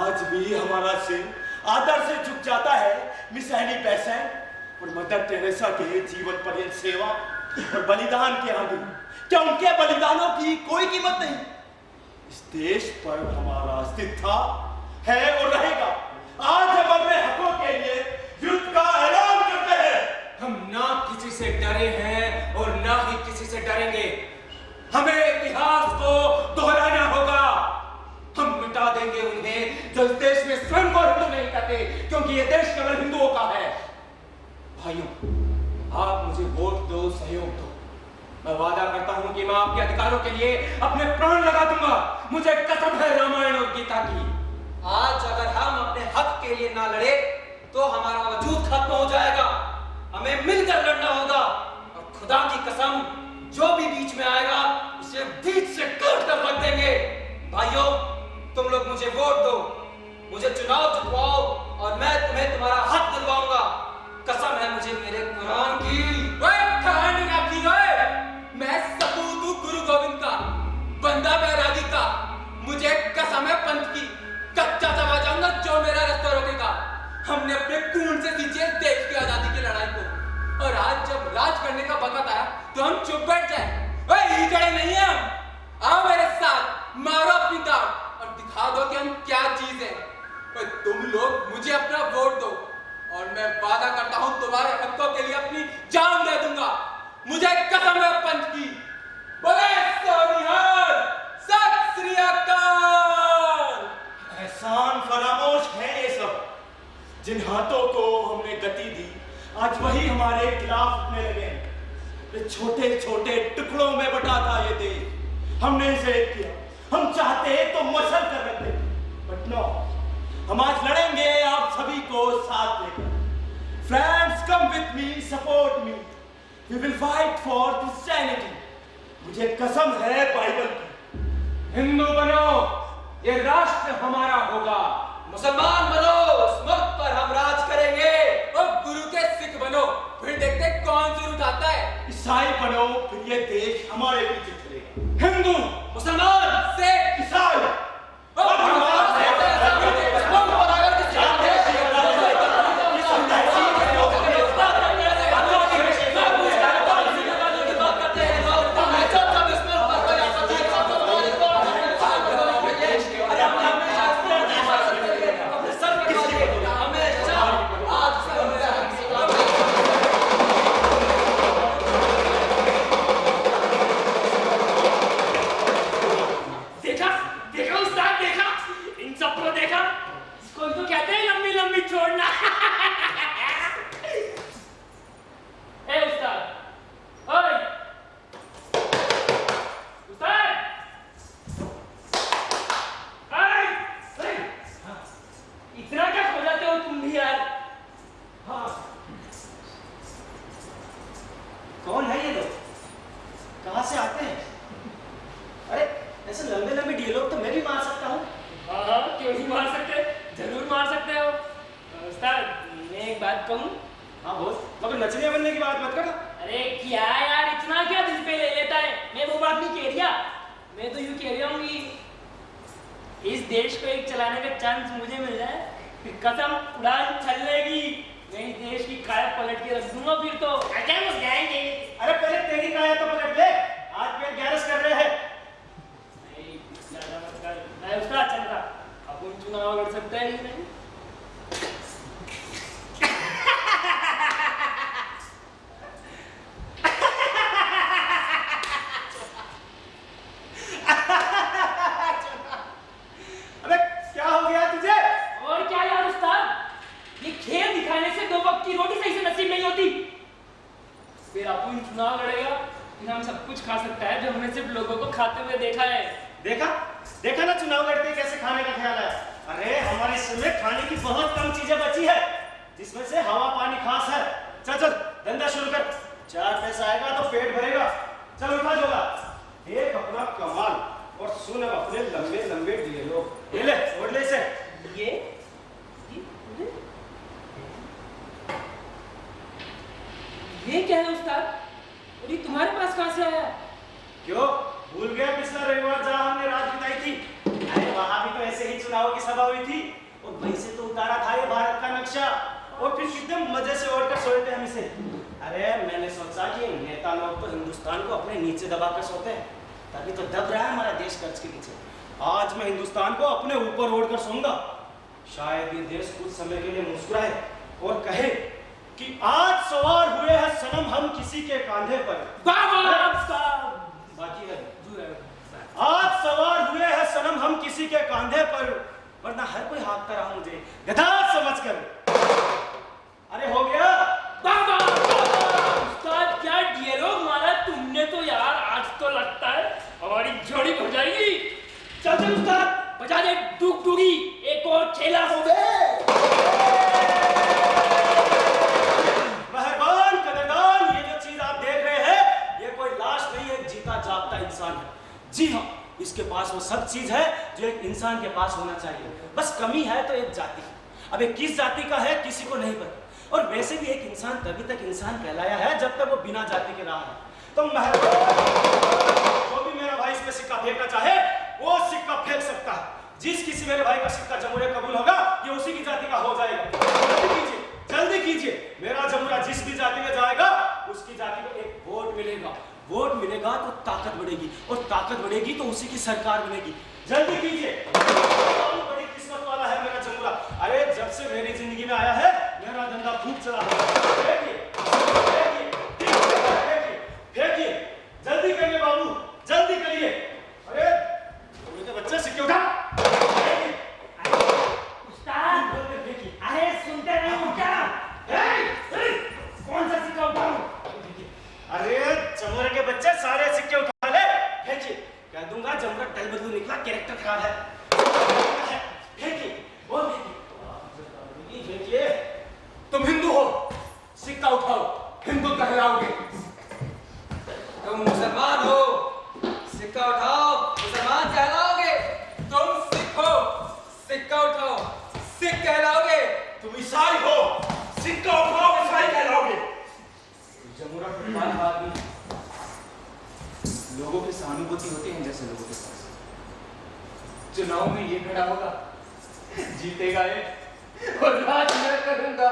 आज भी हमारा सिर आदर से झुक जाता है मिस एनी बेसेंट और मदर टेरेसा के जीवन पर्यंत सेवा और बलिदान के आगे क्या उनके बलिदानों की कोई कीमत नहीं? इस देश पर हमारा अस्तित्व है और रहेगा। आज हम अपने हकों के लिए युद्ध का ऐलान करते हैं। हम ना किसी से डरे हैं और ना ही किसी से डरेंगे। हमें इतिहास को दोहराना होगा। हम मिटा देंगे उन्हें जो इस देश में स्वयं को हिंदू नहीं कहते, क्योंकि ये देश केवल हिंदुओं का है। भाइयों, आप मुझे वोट दो, सहयोग दो। मैं वादा करता हूं कि मैं आपके अधिकारों के लिए अपने प्राण लगा दूंगा। मुझे कसम है रामायण और गीता की। आज अगर हम अपने हक के लिए ना लड़े तो हमारा वजूद खत्म हो जाएगा। हमें मिलकर लड़ना होगा और खुदा की कसम जो भी बीच में आएगा उसे बीच से काट कर रख देंगे। भाइयों, तुम लोग मुझे वोट दो, मुझे चुनाव जितवाओ और मैं तुम्हें तुम्हारा हक दिलवाऊंगा। कसम है मुझे मेरे कुरान की। कहानी रखी गए। मैं सपूत हूं गुरु गोविंद का, बंदा बैरागी का। मुझे कसम है पंथ की, कच्चा चबा जाऊंगा जो मेरा रास्ता रोकेगा। हमने अपने खून से सींचे देश की आजादी की लड़ाई को, और आज जब राज करने का वक्त आया तो हम चुप बैठ जाए। ईजड़े नहीं है हम। आओ मेरे साथ, मारो अपनी दांत और दिखा दो कि हम क्या चीज है। तुम लोग मुझे अपना वोट दो और मैं वादा करता हूं तुम्हारे हकों के लिए अपनी जान दे दूंगा। मुझे कसम है पंच की। बोले सोनिहाल, सत श्री अकाल। एहसान फरामोश है ये सब। जिन हाथों को हमने गति दी आज वही हमारे खिलाफ उठने लगे हैं। ये छोटे छोटे टुकड़ों में बटा था ये देश। हमने इसे एक किया। हम चाहते तो मसल कर रख देते, बट नो, हम आज लड़ेंगे आप सभी को साथ लेकर। Friends, come with me, support me. We will fight for Christianity. मुझे कसम है बाइबल की। हिंदू बनो, ये राष्ट्र हमारा होगा। मुसलमान बनो, इस मुल्क पर हम राज करेंगे। और गुरु के सिख बनो, फिर देखते कौन सुर उठाता है। ईसाई बनो, फिर ये देश हमारे पीछे चलेगा। हिंदू, मुसलमान, सिख, ईसाई और हमारा देश ऐसा फिर देखते कौन बराबर की जान है। कौन है ये लोग? कहां से आते हैं? अरे ऐसे लंबे लंबे डियलॉग तो मैं भी मार सकता हूँ। हाँ, क्यों नहीं मार सकते? जरूर मार सकते हो। उस्ताद, मैं एक बात कहूँ? हाँ बोल, मगर नचने बनने की बात मत करना। अरे क्या यार, इतना क्या दिल पे ले लेता है? मैं वो बात नहीं कह रहा। मैं तो यूँ कह रहा हूँ कि इस देश को एक चलाने का चांस मुझे मिल जाए, फिर कसम उड़ान चलेगी। मैं इस देश की काया पलट के रख दूंगा। फिर तो अजय वो जाएंगे। अरे पहले तेरी काया तो पलट ले। आज पेट गैरस कर रहे हैं। नहीं, ज्यादा मत कर। मैं उसका चल रहा, अपन चुनाव लड़ सकता है कि नहीं? अबे क्या हो गया तुझे? और क्या यार उस्ताद, ये खेल दिखाने से दो वक्त की रोटी सही से नसीब नहीं होती। फिर अपन चुनाव लड़ेगा, फिर हम सब कुछ खा सकता है जो हमने सिर्फ लोगों को खाते हुए देखा है। देखा देखा ना चुनाव लड़ते कैसे खाने का ख्याल है। अरे हमारे समय खाने की बहुत कम चीजें बची है, जिसमें से हवा पानी खास है। चल चल धंधा शुरू कर। 4 पैसा आएगा तो पेट भरेगा। चल उठा जोगा, एक अपना कमाल और सुन अब अपने लंबे लंबे डियलॉग। ये ले ओढ़ ले इसे। ये क्या है उस्ताद? और ये तुम्हारे पास कहाँ से आया? क्यों भूल गया पिछला रविवार जहाँ हमने रात बिताई थी? अरे वहां भी तो ऐसे ही चुनाव की सभा हुई थी और वैसे तो उतारा था ये भारत का नक्शा और फिर कितने मजे से ओढ़कर सोए थे हम इसे। अरे मैंने सोचा कि नेता लोग तो हिंदुस्तान को अपने नीचे दबाकर सोते हैं, तभी तो दब रहा है हमारा देश कर्ज के नीचे। आज मैं हिंदुस्तान को अपने ऊपर ओढ़कर सोऊंगा। शायद ये देश कुछ समय के लिए मुस्कुराए और कहे कि आज सवार हुए हैं सनम हम किसी के कांधे पर। बाकी है आज सवार हुए हैं सनम हम किसी के कांधे पर, वरना हर कोई हाँकता रहा मुझे गधा समझकर। अरे हो गया उस्ताद, क्या डियलॉग मारा तुमने तो यार। आज तो लगता है हमारी जोड़ी हो जाएगी। चल चल उस्ताद, बजा दे डुग डुगी, एक और खेला हो गए। मेहरबान कदरदान, ये जो चीज आप देख रहे हैं ये कोई लाश नहीं है, एक जीता जागता इंसान है। जी हाँ, इसके पास वो सब चीज है जो एक इंसान के पास होना चाहिए। बस कमी है तो एक जाति। अब ये किस जाति का है किसी को नहीं पता, और वैसे भी एक इंसान तभी तक इंसान कहलाया है जब तक वो बिना जाति के रहा है। तो जो भी मेरा भाई इस पे सिक्का फेंकना चाहे वो सिक्का फेंक सकता है। जिस किसी मेरे भाई का सिक्का जमुरे कबूल होगा ये उसी की जाति का हो जाएगा। जल्दी कीजिए, मेरा जमुरा जिस भी जाति में जाएगा उसकी जाति को एक वोट मिलेगा। वोट मिलेगा तो ताकत बढ़ेगी, और ताकत बढ़ेगी तो उसी की सरकार बनेगी। जल्दी कीजिए, बड़ी किस्मत वाला है मेरा जमुरा। अरे जब से मेरी जिंदगी में आया है मेरा धंधा खूब चला है। फेंकिए, जल्दी करिए बाबू, जल्दी करिए। अरे बच्चे सिक्के उठा। उस्ताद, अरे सुनते नहीं हो क्या? कौन सा सिक्का उठाऊं? अरे जमुरे के बच्चे सारे सिक्के उठा ले, फेंकिए। कह दूंगा जमुरा टल बदलू निकला, कैरेक्टर खराब है। फेंकिए, वो फेंकिए। तुम हिंदू हो, सिक्का उठाओ, हिंदू कहलाओगे। तुम मुसलमान हो, सिक्का उठाओ, मुसलमान कहलाओगे। तुम सिख हो, सिक्का उठाओ, सिख कहलाओगे। तुम ईसाई हो, सिक्का उठाओ, ईसाई कहलाओगे। जमुरा कुर्बान आदमी, लोगों की सहानुभूति होती है जैसे लोगों के पास। चुनाव में ये खड़ा होगा, जीतेगा ये, और राज मैं करूंगा।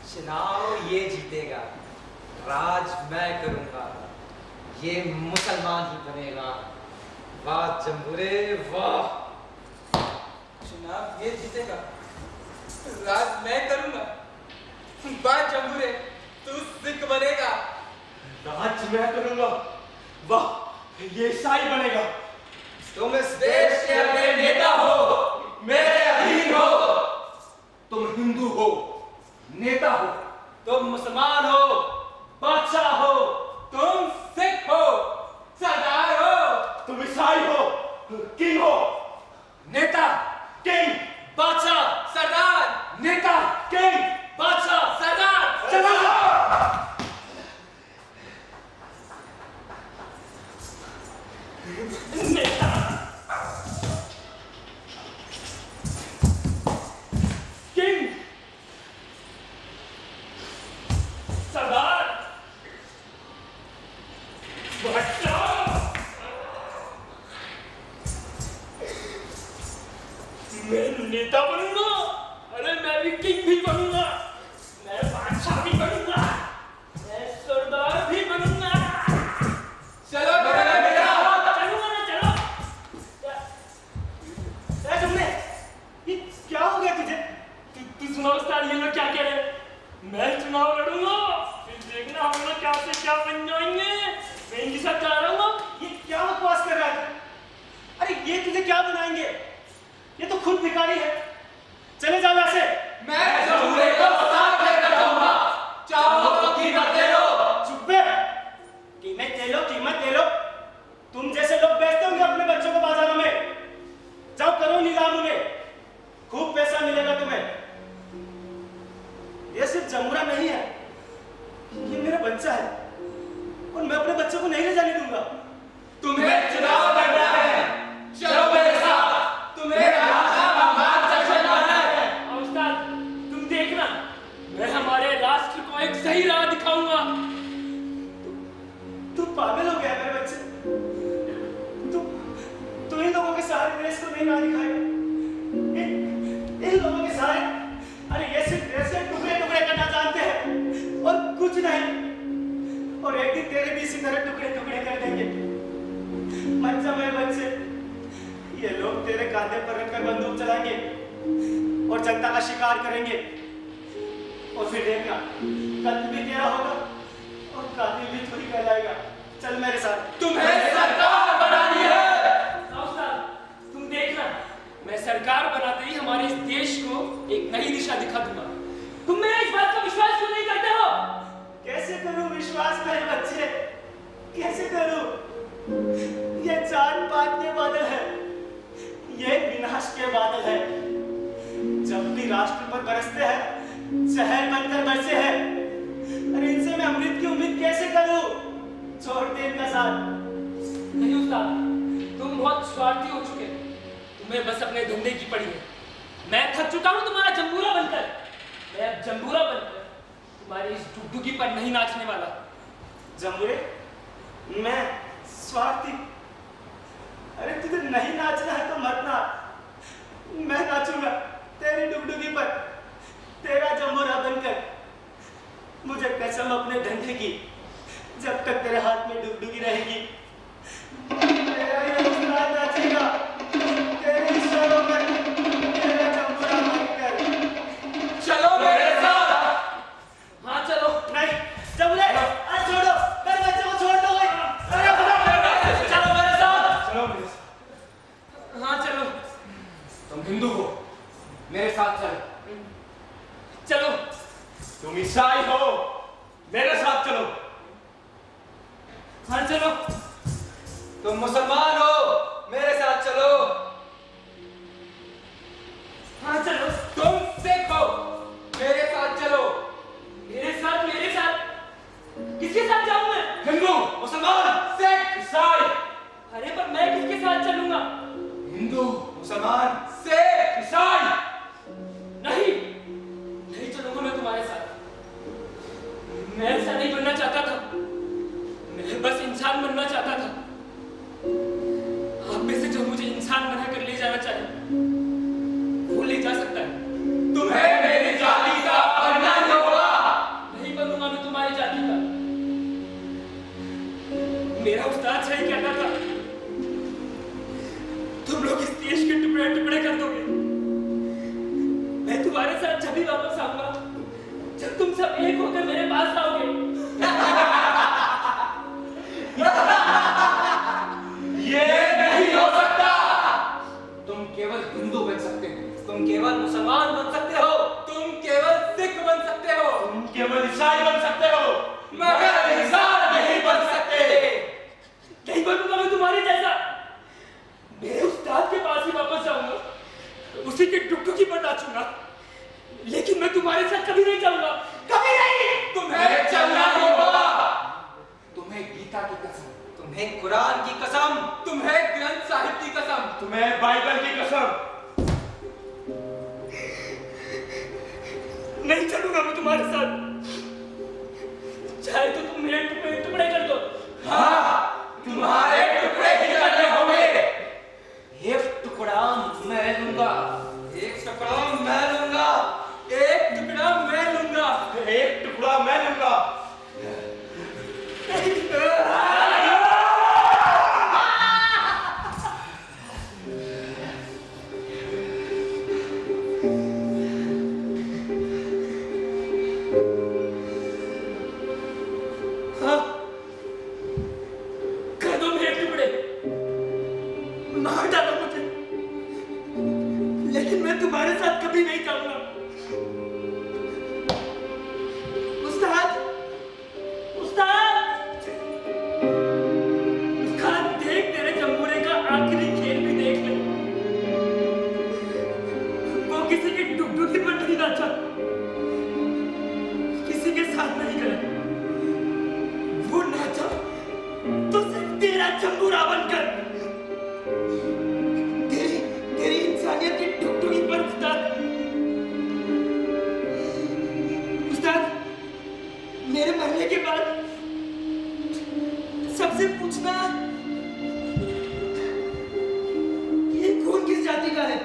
चुनाव ये जीतेगा, राज मैं करूंगा, ये मुसलमान ही बनेगा। वाह जम्बूरे वाह। चुनाव ये जीतेगा, राज मैं करूंगा। बात जम्बूरे, तू सिख बनेगा। राज मैं करूंगा, वाह ये ईसाई बनेगा। तुम इस देश के अपने नेता हो, मेरे अधीन हो। तुम हिंदू हो, नेता हो। तुम मुसलमान हो, बादशाह हो। तुम सिख हो, सरदार हो। तुम ईसाई हो, किंग हो। नेता, किंग, बादशाह, सरदार, नेता, किंग, बादशाह, सरदार। चला। नेता, किंग, सरदार, बादशाह। मैं नेता बनूंगा, अरे मैं भी किंग भी बनूंगा, मैं बादशाह भी बनूंगा, मैं सरदार भी बनूंगा। चलो मेरा चलूंगा ना, चलो। तुमने ये क्या हो गया तुझे? तू सुना उस्ताद, ये लोग क्या कह रहे हैं? मैं चुनाव लड़ूंगा, फिर देखना हम लोग क्या से क्या बन जाएंगे। मैं इनके साथ जा रहा हूँ। ये क्या बकवास कर रहा है? अरे ये तुझे क्या बनाएंगे? ये तो खुद भिखारी है। चले जाओ यहाँ से। मैं जमुरे को साथ लेकर जाऊंगा। चाहो तो कीमत ले लो। चुप बे। कीमत ले लो, कीमत ले लो। तुम जैसे लोग बेचते होंगे अपने बच्चों को बाजारों में। जाओ करो नीलाम उन्हें, खूब पैसा मिलेगा तुम्हें। ये सिर्फ जमुरा नहीं है, ये मेरा बच्चा है, और मैं अपने बच्चे को नहीं ले जाने दूंगा। तुम्हें चुनाव लड़ना है, चलो मेरे साथ। तुम्हें राजा भगवान जश्न करना है। और उस्ताद, तुम देखना, मैं हमारे राष्ट्र को एक सही राह दिखाऊंगा। तू पागल हो गया मेरे बच्चे। तू इन लोगों के सहारे तेरे कांधे पर रखकर बंदूक चलाएंगे और जनता का शिकार करेंगे, और फिर देखना कत्ल भी तेरा होगा और कातिल भी तू ही कहलाएगा। चल मेरे साथ। तुम्हें सरकार बनानी है। साहब तुम देखना, मैं सरकार बनाते ही हमारे इस देश को एक नई दिशा दिखा दूंगा। तुम मेरे इस बात का विश्वास क्यों नहीं करते हो? कैसे करूं विश्वास मेरे बच्चे, कैसे करूं? ये जान पात के बादल है, ये विनाश के बादल है। जब भी राष्ट्र पर बरसते हैं जहर बनकर बरसे हैं। अरे इनसे मैं अमृत की उम्मीद कैसे करूं? छोड़ दे इनका साथ। नहीं उस्ताद, तुम बहुत स्वार्थी हो चुके हो। तुम्हें बस अपने धंधे की पड़ी है। मैं थक चुका हूं तुम्हारा जंबूरा बनकर। मैं अब जंबूरा बनकर तुम्हारी इस डुगडुगी पर नहीं नाचने वाला। जंबूरे, मैं स्वार्थी? अरे तुझे नहीं नाचना है तो मत नाच। मैं नाचूंगा तेरी डुगडुगी पर, तेरा जंबूरा बनकर। मुझे कसम अपने धंधे की, जब तक तेरे हाथ में डुगडुगी रहेगी तेरा ये उस्ताद नाचेगा, तेरे इशारों पर तेरा जंबूरा बनकर। चलो मेरे साथ। हाँ चलो। नहीं जंबूरे, आज छोड़ो, मेरे बच्चे को छोड़ दो। अरे चलो मेरे साथ। चलो मेरे साथ। हाँ चलो। तुम हिंदू हो, मेरे साथ चलो। चलो। तुम ईसाई हो, मेरे साथ चलो। हाँ चलो। तुम मुसलमान हो, मेरे साथ चलो। हाँ चलो। तुम सिख हो, मेरे साथ चलो। मेरे साथ? मेरे साथ? किसके साथ जाऊं मैं? हिंदू, मुसलमान, सिख, ईसाई। अरे पर मैं किसके साथ चलूंगा? हिंदू, मुसलमान, सिख, ईसाई। नहीं, नहीं चलूंगा मैं तुम्हारे साथ। मैं ऐसा नहीं बनना चाहता था। मैं बस इंसान बनना चाहता था। आप में से जो मुझे इंसान बनाकर ले जाना चाहे वो ले जा सकता है। तुम्हें मेरी जाति का बनना ही होगा। नहीं बनूंगा मैं तुम्हारी जाति का। मेरा उस्ताद सही कहता था, तुम लोग इस देश के टुकड़े टुकड़े कर दोगे। मैं तुम्हारे साथ जब भी वापस आऊंगा जब तुम सब एक होकर मेरे पास आओगे। ये नहीं हो सकता। तुम केवल हिंदू बन सकते हो। तुम केवल मुसलमान बन सकते हो। तुम केवल सिख बन सकते हो। तुम केवल ईसाई बन सकते हो, मगर इंसान नहीं बन सकते। नहीं बनूंगा मैं तुम्हारे जैसा। मेरे उस्ताद के पास ही वापस जाऊंगा, उसी के डुगडुगी पर नाचूंगा। लेकिन मैं तुम्हारे साथ कभी नहीं जाऊंगा, कभी नहीं। तुम्हें चलना ही होगा। तुम्हें गीता की कसम, तुम्हें कुरान की कसम, तुम्हें ग्रंथ साहिब की कसम, तुम्हें बाइबल की कसम। नहीं चलूंगा मैं तुम्हारे साथ। चाहे तो तुम मेरे टुकड़े टुकड़े कर दो। हाँ, तुम्हारे टुकड़े ही करने होंगे। एक टुकड़ा मैं लूंगा, एक टुकड़ा मैं लूंगा, एक टुकड़ा मैं लूंगा। एक टुकड़ा मैं लूंगा। हाँ, कर दो मेरे टुकड़े, मार डालो मुझे, लेकिन मैं तुम्हारे साथ कभी नहीं जाऊंगा। उस्ताद, उस्ताद, उस्ताद देख तेरे जंबूरे का आखिरी खेल भी देख ले। वो किसी की डुगडुगी पर नहीं नाचा, किसी के साथ नहीं गया। वो नाचा तो सिर्फ तेरा जंबूरा बनकर, तेरी इंसानियत की डुगडुगी पर। उस्ताद, मेरे मरने के बाद सबसे पूछना ये खून किस जाति का है,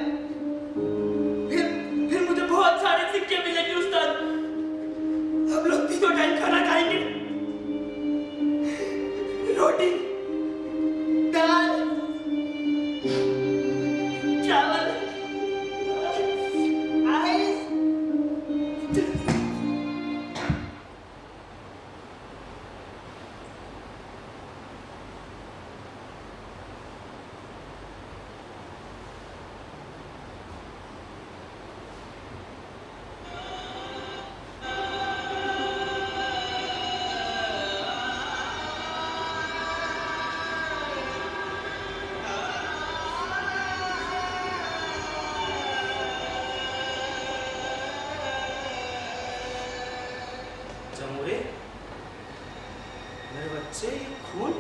बच्चे ये खून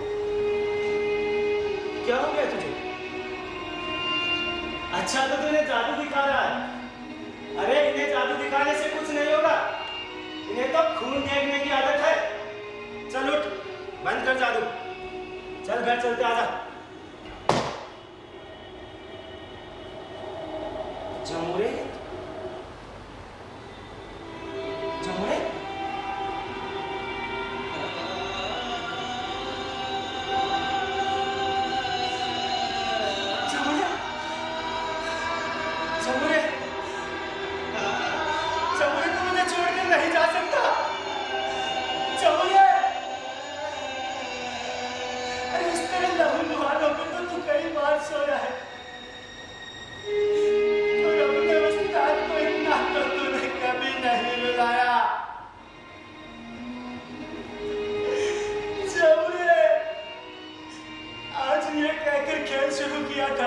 क्या हो गया तुझे? अच्छा तो तूने जादू दिखा रहा है। अरे इन्हें जादू दिखाने से कुछ नहीं होगा, इन्हें तो खून देखने की आदत है। चल उठ, बंद कर जादू, चल घर चलते, आजा। जमुरे जमुरे जमुरे जमुरे जमुरे तू मुझे छोड़कर नहीं जा सकता। जमुरे अरे इस तरह लहूलुहान होकर तो तू कई बार सोया है। शुरू किया था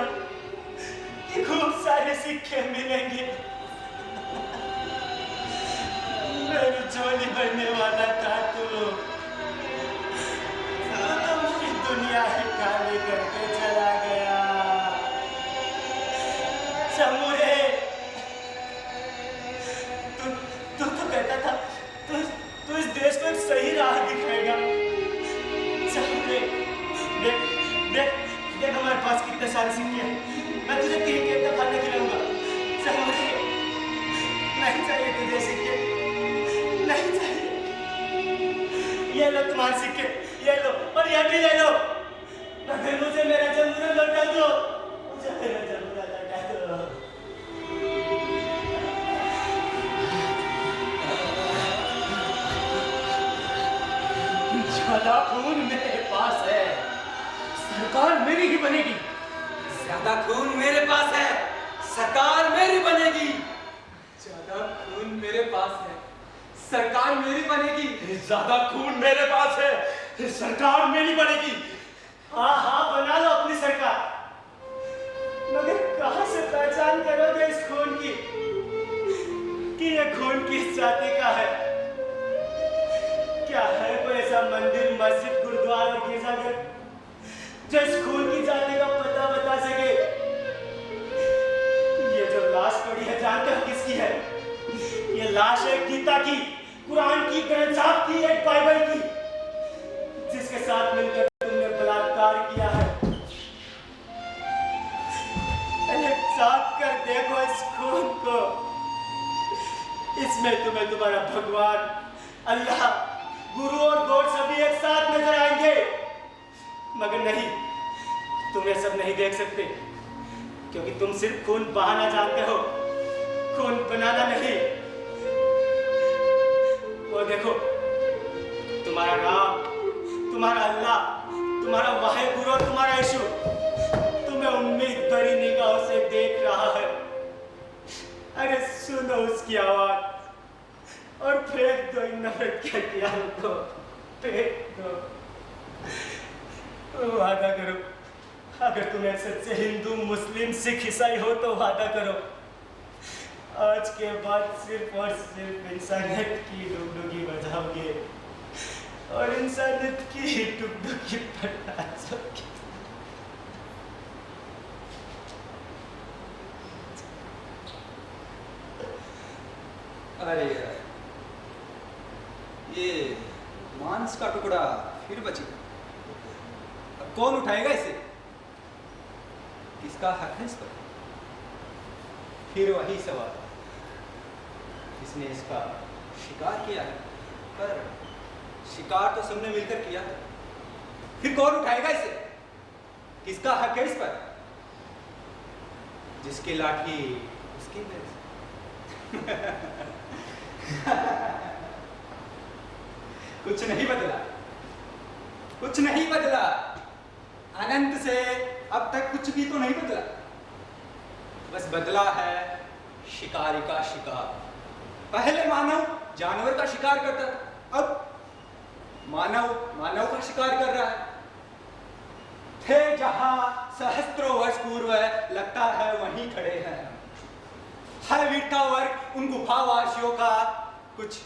कि खूब सारे सिक्के मिलेंगे, मेरी झोली भरने वाला था तू तो मेरी दुनिया ही खाली करके चला गया। समूहे तू तो कहता था तू इस देश को एक सही राह दिखाएगा। समूहे देख देख देख हमारे पास कितने सारे सिक्के हैं, मैं तुझे 3 केक का खाना खिलाऊंगा। समझे? नहीं चाहिए तुझे सिक्के, नहीं चाहिए। ये लो तुम्हारे सिक्के, ये लो, और ये भी ले लो। मगर मुझे मेरा जमुना लौटा दो, मुझे मेरा जमुना लौटा दो। ज्यादा खून मेरे पास है, सरकार मेरी ही बनेगी। ज्यादा खून मेरे पास है, सरकार मेरी बनेगी। ज्यादा खून मेरे पास है, सरकार मेरी बनेगी। ज्यादा खून मेरे पास है, सरकार मेरी बनेगी। हाँ हाँ बना लो अपनी सरकार, मगर कहाँ से पहचान करोगे इस खून की कि ये खून किस जाति का है? क्या है कोई ऐसा मंदिर, मस्जिद, गुरुद्वारा और गिरजाघर जो इस खून की जाति का पता बता सके? ये जो लाश पड़ी है जानते हो किसकी है? ये लाश है गीता की, कुरान की, ग्रंथ साहब की, एक बाइबल की, जिसके साथ मिलकर तुमने बलात्कार किया है। साफ कर देखो इस खून को, इसमें तुम्हें तुम्हारा भगवान, अल्लाह, गुरु और गॉड सभी एक साथ नजर आएंगे। मगर नहीं, तुम ये सब नहीं देख सकते, क्योंकि तुम सिर्फ खून बहाना जानते हो, खून बनाना नहीं। वो देखो, तुम्हारा राम, तुम्हारा अल्लाह, तुम्हारा वाहेगुरु और तुम्हारा यीशु तुम्हें उम्मीद भरी निगाहों से देख रहा है। अरे सुनो उसकी आवाज और फेंक दो इन नफरत के हथियारों को, फेंक दो। वादा करो, अगर तुम्हें सच्चे हिंदू, मुस्लिम, सिख, ईसाई हो तो वादा करो, आज के बाद सिर्फ और सिर्फ इंसानियत की डुगडुगी बजाओगे और इंसानियत की डुगडुगी बजाओगे। अरे यार, ये मांस का टुकड़ा फिर बच गया। अब कौन उठाएगा इसे? किसका हक है इस पर? फिर वही सवाल, किसने इसका शिकार किया है? पर शिकार तो सबने मिलकर किया था, फिर कौन उठाएगा इसे? किसका हक है इस पर? जिसकी लाठी उसकी मेरे कुछ नहीं बदला, कुछ नहीं बदला। अनंत से अब तक कुछ भी तो नहीं बदला, बस बदला है शिकारी का शिकार। पहले मानव जानवर का शिकार करता था, अब मानव मानव का शिकार कर रहा है। थे जहां सहस्त्रों वर्ष पूर्व, लगता है वहीं खड़े हैं। है वीरता वर्ग उन गुफावासियों का कुछ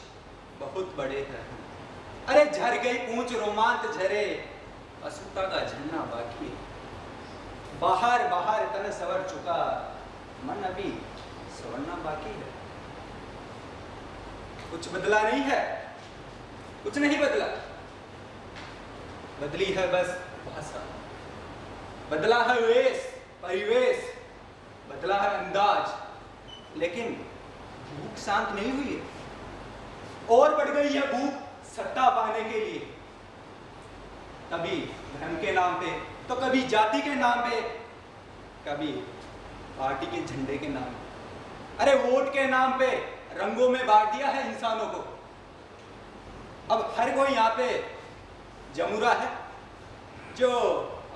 बहुत बड़े हैं। अरे झर गई पूंछ रोमांच झरे, असुता का झरना बाकी है। बाहर बाहर तन सवर चुका, मन अभी सवरना बाकी है। कुछ बदला नहीं है, कुछ नहीं बदला, बदली है बस भाषा, बदला है वेश परिवेश, बदला है अंदाज, लेकिन भूख शांत नहीं हुई है। और बढ़ गई है भूख सत्ता पाने के लिए, कभी धर्म के नाम पे तो कभी जाति के नाम पे, कभी पार्टी के झंडे के नाम पे। अरे वोट के नाम पे रंगों में बांट दिया है इंसानों को। अब हर कोई यहाँ पे जमूरा है जो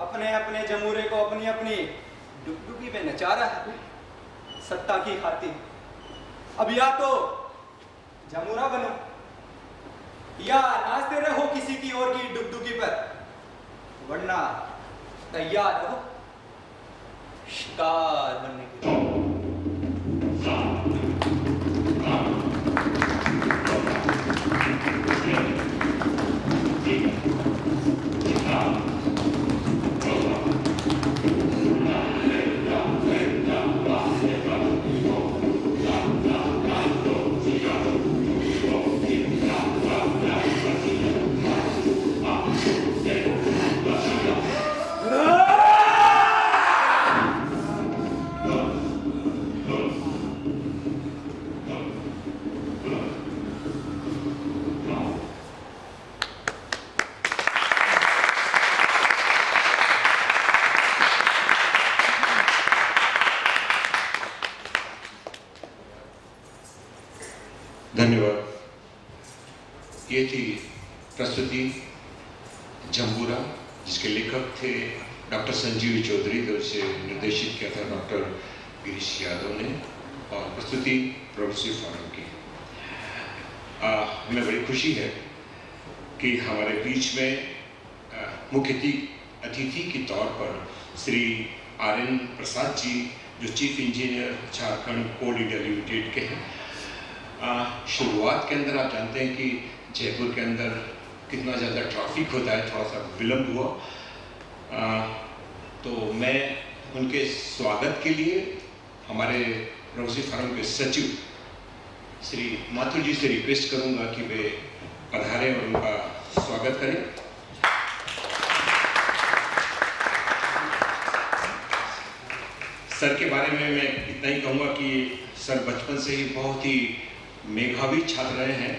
अपने अपने जमूरे को अपनी अपनी डुगडुगी पे नचा रहा है सत्ता की खातिर। अब या तो जमूरा बनो या नाचते रहो किसी की और की डुगडुगी पर, वरना तैयार रहो शिकार बनने के लिए। धन्यवाद। ये थी प्रस्तुति जम्बूरा, जिसके लेखक थे डॉक्टर संजीव चौधरी, तो उसे निर्देशित किया था डॉक्टर गिरीश यादव ने, और प्रस्तुति प्रोग्रेसिव फोरम की। हमें बड़ी खुशी है कि हमारे बीच में मुख्य अतिथि के तौर पर श्री RN प्रसाद जी, जो चीफ इंजीनियर झारखंड कोल इंडिया लिमिटेड के हैं। शुरुआत के अंदर आप जानते हैं कि जयपुर के अंदर कितना ज़्यादा ट्रैफिक होता है, थोड़ा सा विलम्ब हुआ, तो मैं उनके स्वागत के लिए हमारे प्रोग्रेसिव फोरम के सचिव श्री माथुर जी से रिक्वेस्ट करूंगा कि वे पधारें और उनका स्वागत करें। सर के बारे में मैं इतना ही कहूँगा कि सर बचपन से ही बहुत ही मेधावी छात्र रहे हैं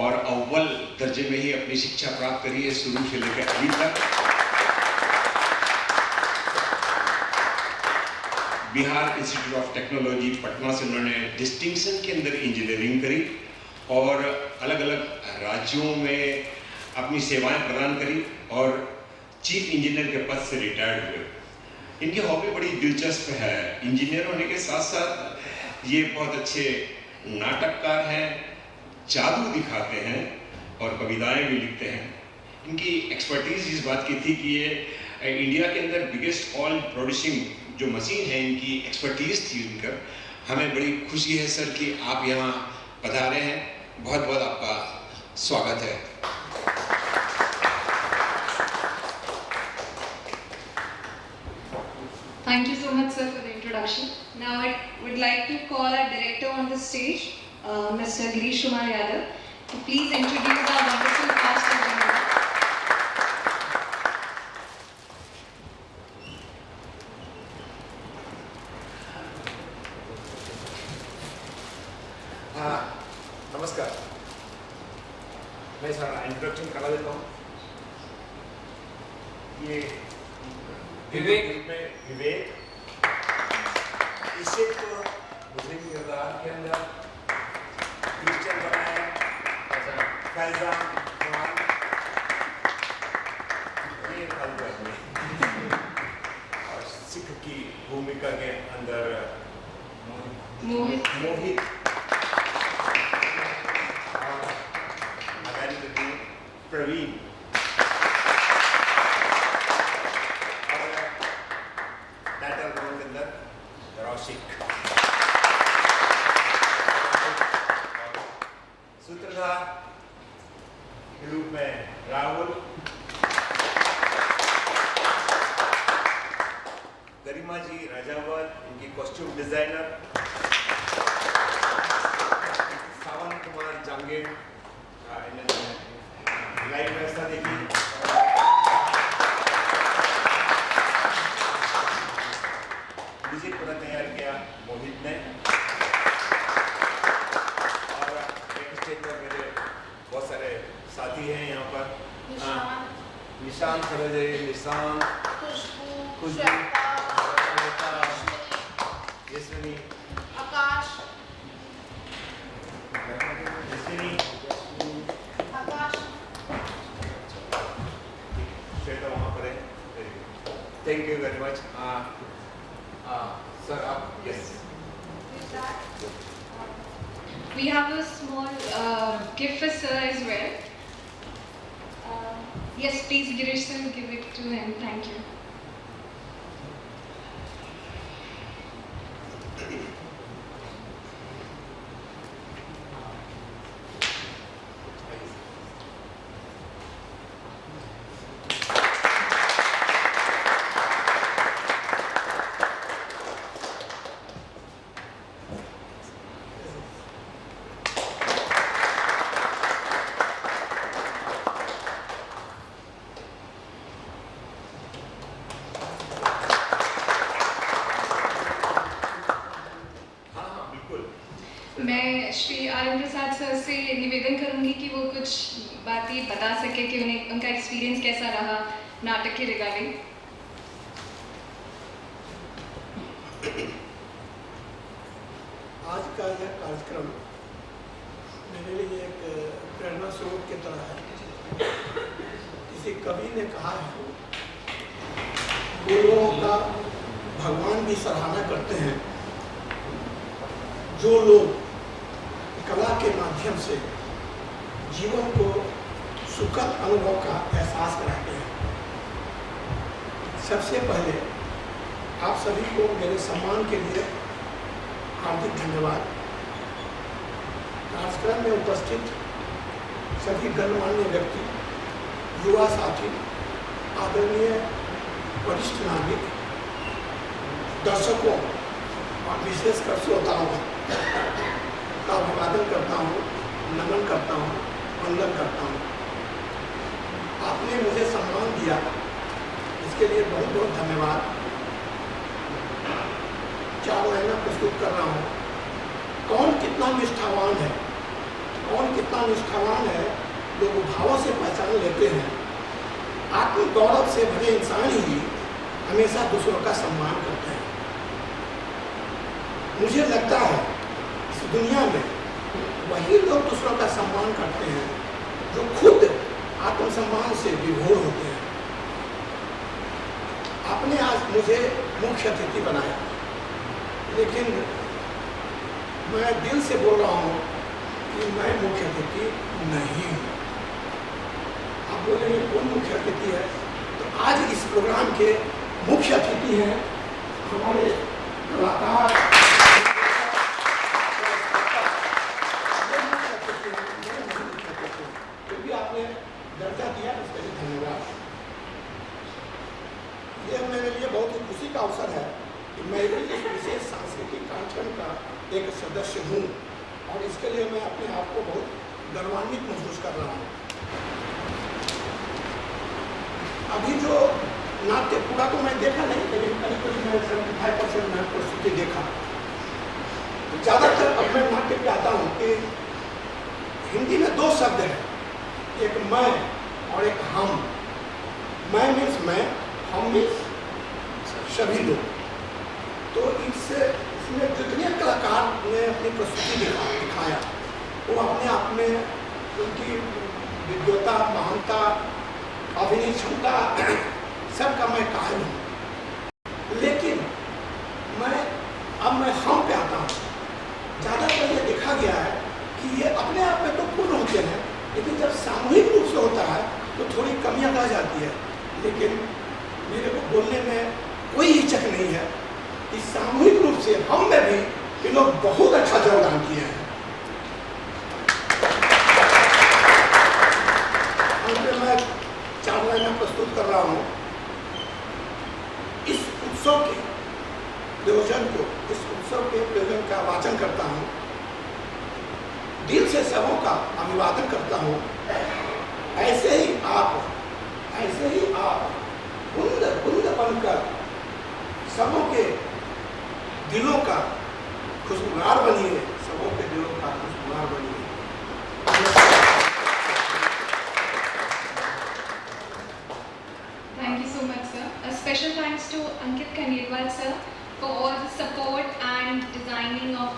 और अव्वल दर्जे में ही अपनी शिक्षा प्राप्त करी है, शुरू से लेकर अभी तक। Bihar institute of technology Patna से उन्होंने डिस्टिंक्शन के अंदर इंजीनियरिंग करी और अलग अलग राज्यों में अपनी सेवाएं प्रदान करी और चीफ इंजीनियर के पद से रिटायर्ड हुए। इनकी हॉबी बड़ी दिलचस्प है, इंजीनियर होने के साथ साथ ये बहुत अच्छे नाटककार हैं, जादू दिखाते हैं और कविताएं भी लिखते हैं। इनकी एक्सपर्टीज इस बात की थी कि ये इंडिया के अंदर बिगेस्ट ऑयल प्रोड्यूसिंग जो मशीन है, इनकी एक्सपर्टीज थी उनकर। हमें बड़ी खुशी है सर कि आप यहाँ पधारे हैं, बहुत बहुत आपका स्वागत है। Thank you so much, sir, for the introduction. Now I would like to call our director on the stage, Mr. Girish Kumar Yadav, to please introduce our wonderful cast of Jambura. नमस्कार, मैं sir introduction करा देता हूँ। ये विवेक इसे तो मुस्लिम किरदार के अंदर क्रिश्चियन बनाया, फैजान कुमार ये और सिख की भूमिका के अंदर मोहित प्रवीण सूत्रधार निशांत खड़े हो जाइए। निशांत, खुशबू, श्वेता, यशवनी, आकाश, यशवनी, आकाश, श्वेता वहाँ पर है। Thank you very much. Sir आप yes. We have a small gift for sir as well. Yes, please, Girish sir, give it to him. Thank you. मैं श्री आर्यन प्रसाद सर से निवेदन करूंगी कि वो कुछ बातें बता सके कि उन्हें उनका एक्सपीरियंस कैसा रहा नाटक के रिगार्डिंग। आज का यह कार्यक्रम मेरे लिए एक प्रेरणा स्रोत की तरह है। किसी कवि ने कहा है, गुरुओं का भगवान भी सराहना करते हैं जो लोग कला के माध्यम से जीवन को सुखद अनुभव का एहसास कराते हैं। सबसे पहले आप सभी को मेरे सम्मान के लिए हार्दिक धन्यवाद। कार्यक्रम में उपस्थित सभी गणमान्य व्यक्ति, युवा साथी, आदरणीय वरिष्ठ नागरिक, दर्शकों और विशेषकर श्रोताओं का अभिवादन करता हूँ, नमन करता हूँ, वंदन करता हूँ। आपने मुझे सम्मान दिया, इसके लिए बहुत बहुत धन्यवाद। 4 महीना प्रस्तुत कर रहा हूँ। कौन कितना निष्ठावान है, कौन कितना निष्ठावान है, लोग भावों से पहचान लेते हैं। आत्म गौरव से भरे इंसान ही हमेशा दूसरों का सम्मान करते हैं। मुझे लगता है इस दुनिया में वही लोग दूसरों का सम्मान करते हैं जो खुद आत्मसम्मान से विभोर होते हैं। आपने आज मुझे मुख्य अतिथि बनाया, लेकिन मैं दिल से बोल रहा हूँ कि मैं मुख्य अतिथि नहीं हूँ। आप बोलेंगे कौन मुख्य अतिथि है? तो आज इस प्रोग्राम के मुख्य अतिथि हैं हमारे कलाकार। क्योंकि आपने दर्जा दिया, उसके लिए धन्यवाद। यह मेरे लिए बहुत ही खुशी का अवसर है कि मैं भी इस विशेष सांस्कृतिक कार्यक्रम का एक सदस्य हूँ और इसके लिए मैं अपने आप को बहुत गौरवान्वित महसूस कर रहा हूँ। अभी जो नाट्य पूरा तो मैं देखा नहीं, लेकिन करीब करीब मैं 75% मैं प्रस्तुति देखा। ज़्यादातर अब मैं नाट्य पे आता हूँ कि हिंदी में 2 शब्द हैं, एक मैं और एक हम। मैं मीन्स मैं, हम मीन्स सभी लोग। तो इसमें जितने कलाकार ने अपनी प्रस्तुति दिखाया वो अपने आप में उनकी विद्वता, महानता, अभिनय क्षमता सबका मैं कायल हूँ। लेकिन अब मैं हम पे आता हूँ। ज़्यादातर ये देखा गया है कि ये अपने आप में तो पूर्ण होते हैं, लेकिन जब सामूहिक रूप से होता है तो थोड़ी कमियां रह जाती है। लेकिन मेरे को बोलने में कोई हिचक नहीं है कि सामूहिक रूप से हम में भी ये लोग बहुत अच्छा योगदान किए हैं। मैं 4 महीना प्रस्तुत कर रहा हूँ। इस उत्सव के प्रयोजन का वाचन करता हूँ, दिल से सबों का अभिवादन करता हूँ। ऐसे ही आप बूंद बूंद बनकर सबों के दिलों का खुशबुदार बनिए, सबों के दिलों का खुशबुदार बनिए।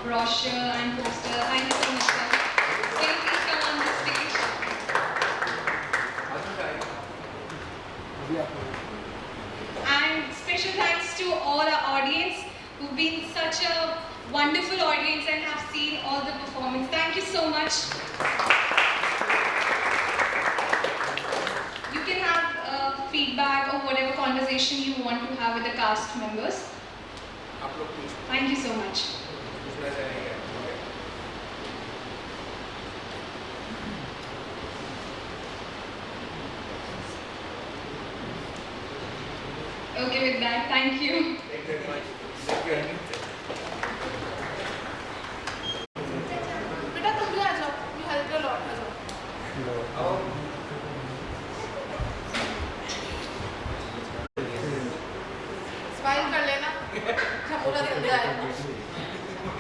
brochure and poster. Thank you so much, sir. Can you please come on the stage? And special thanks to all our audience who've been such a wonderful audience and have seen all the performance. Thank you so much. You can have feedback or whatever conversation you want to have with the cast members. आप लोग कुछ Thank you so much. पूछना चाहेंगे? Okay with that. Thank you. Thank you very much. Thank you, Anil. बेटा तुम भी आ जाओ, मैं हेल्प कर लौट आ जाओ। आओ। स्माइल कर लेना, पूरा दिन जाएगा।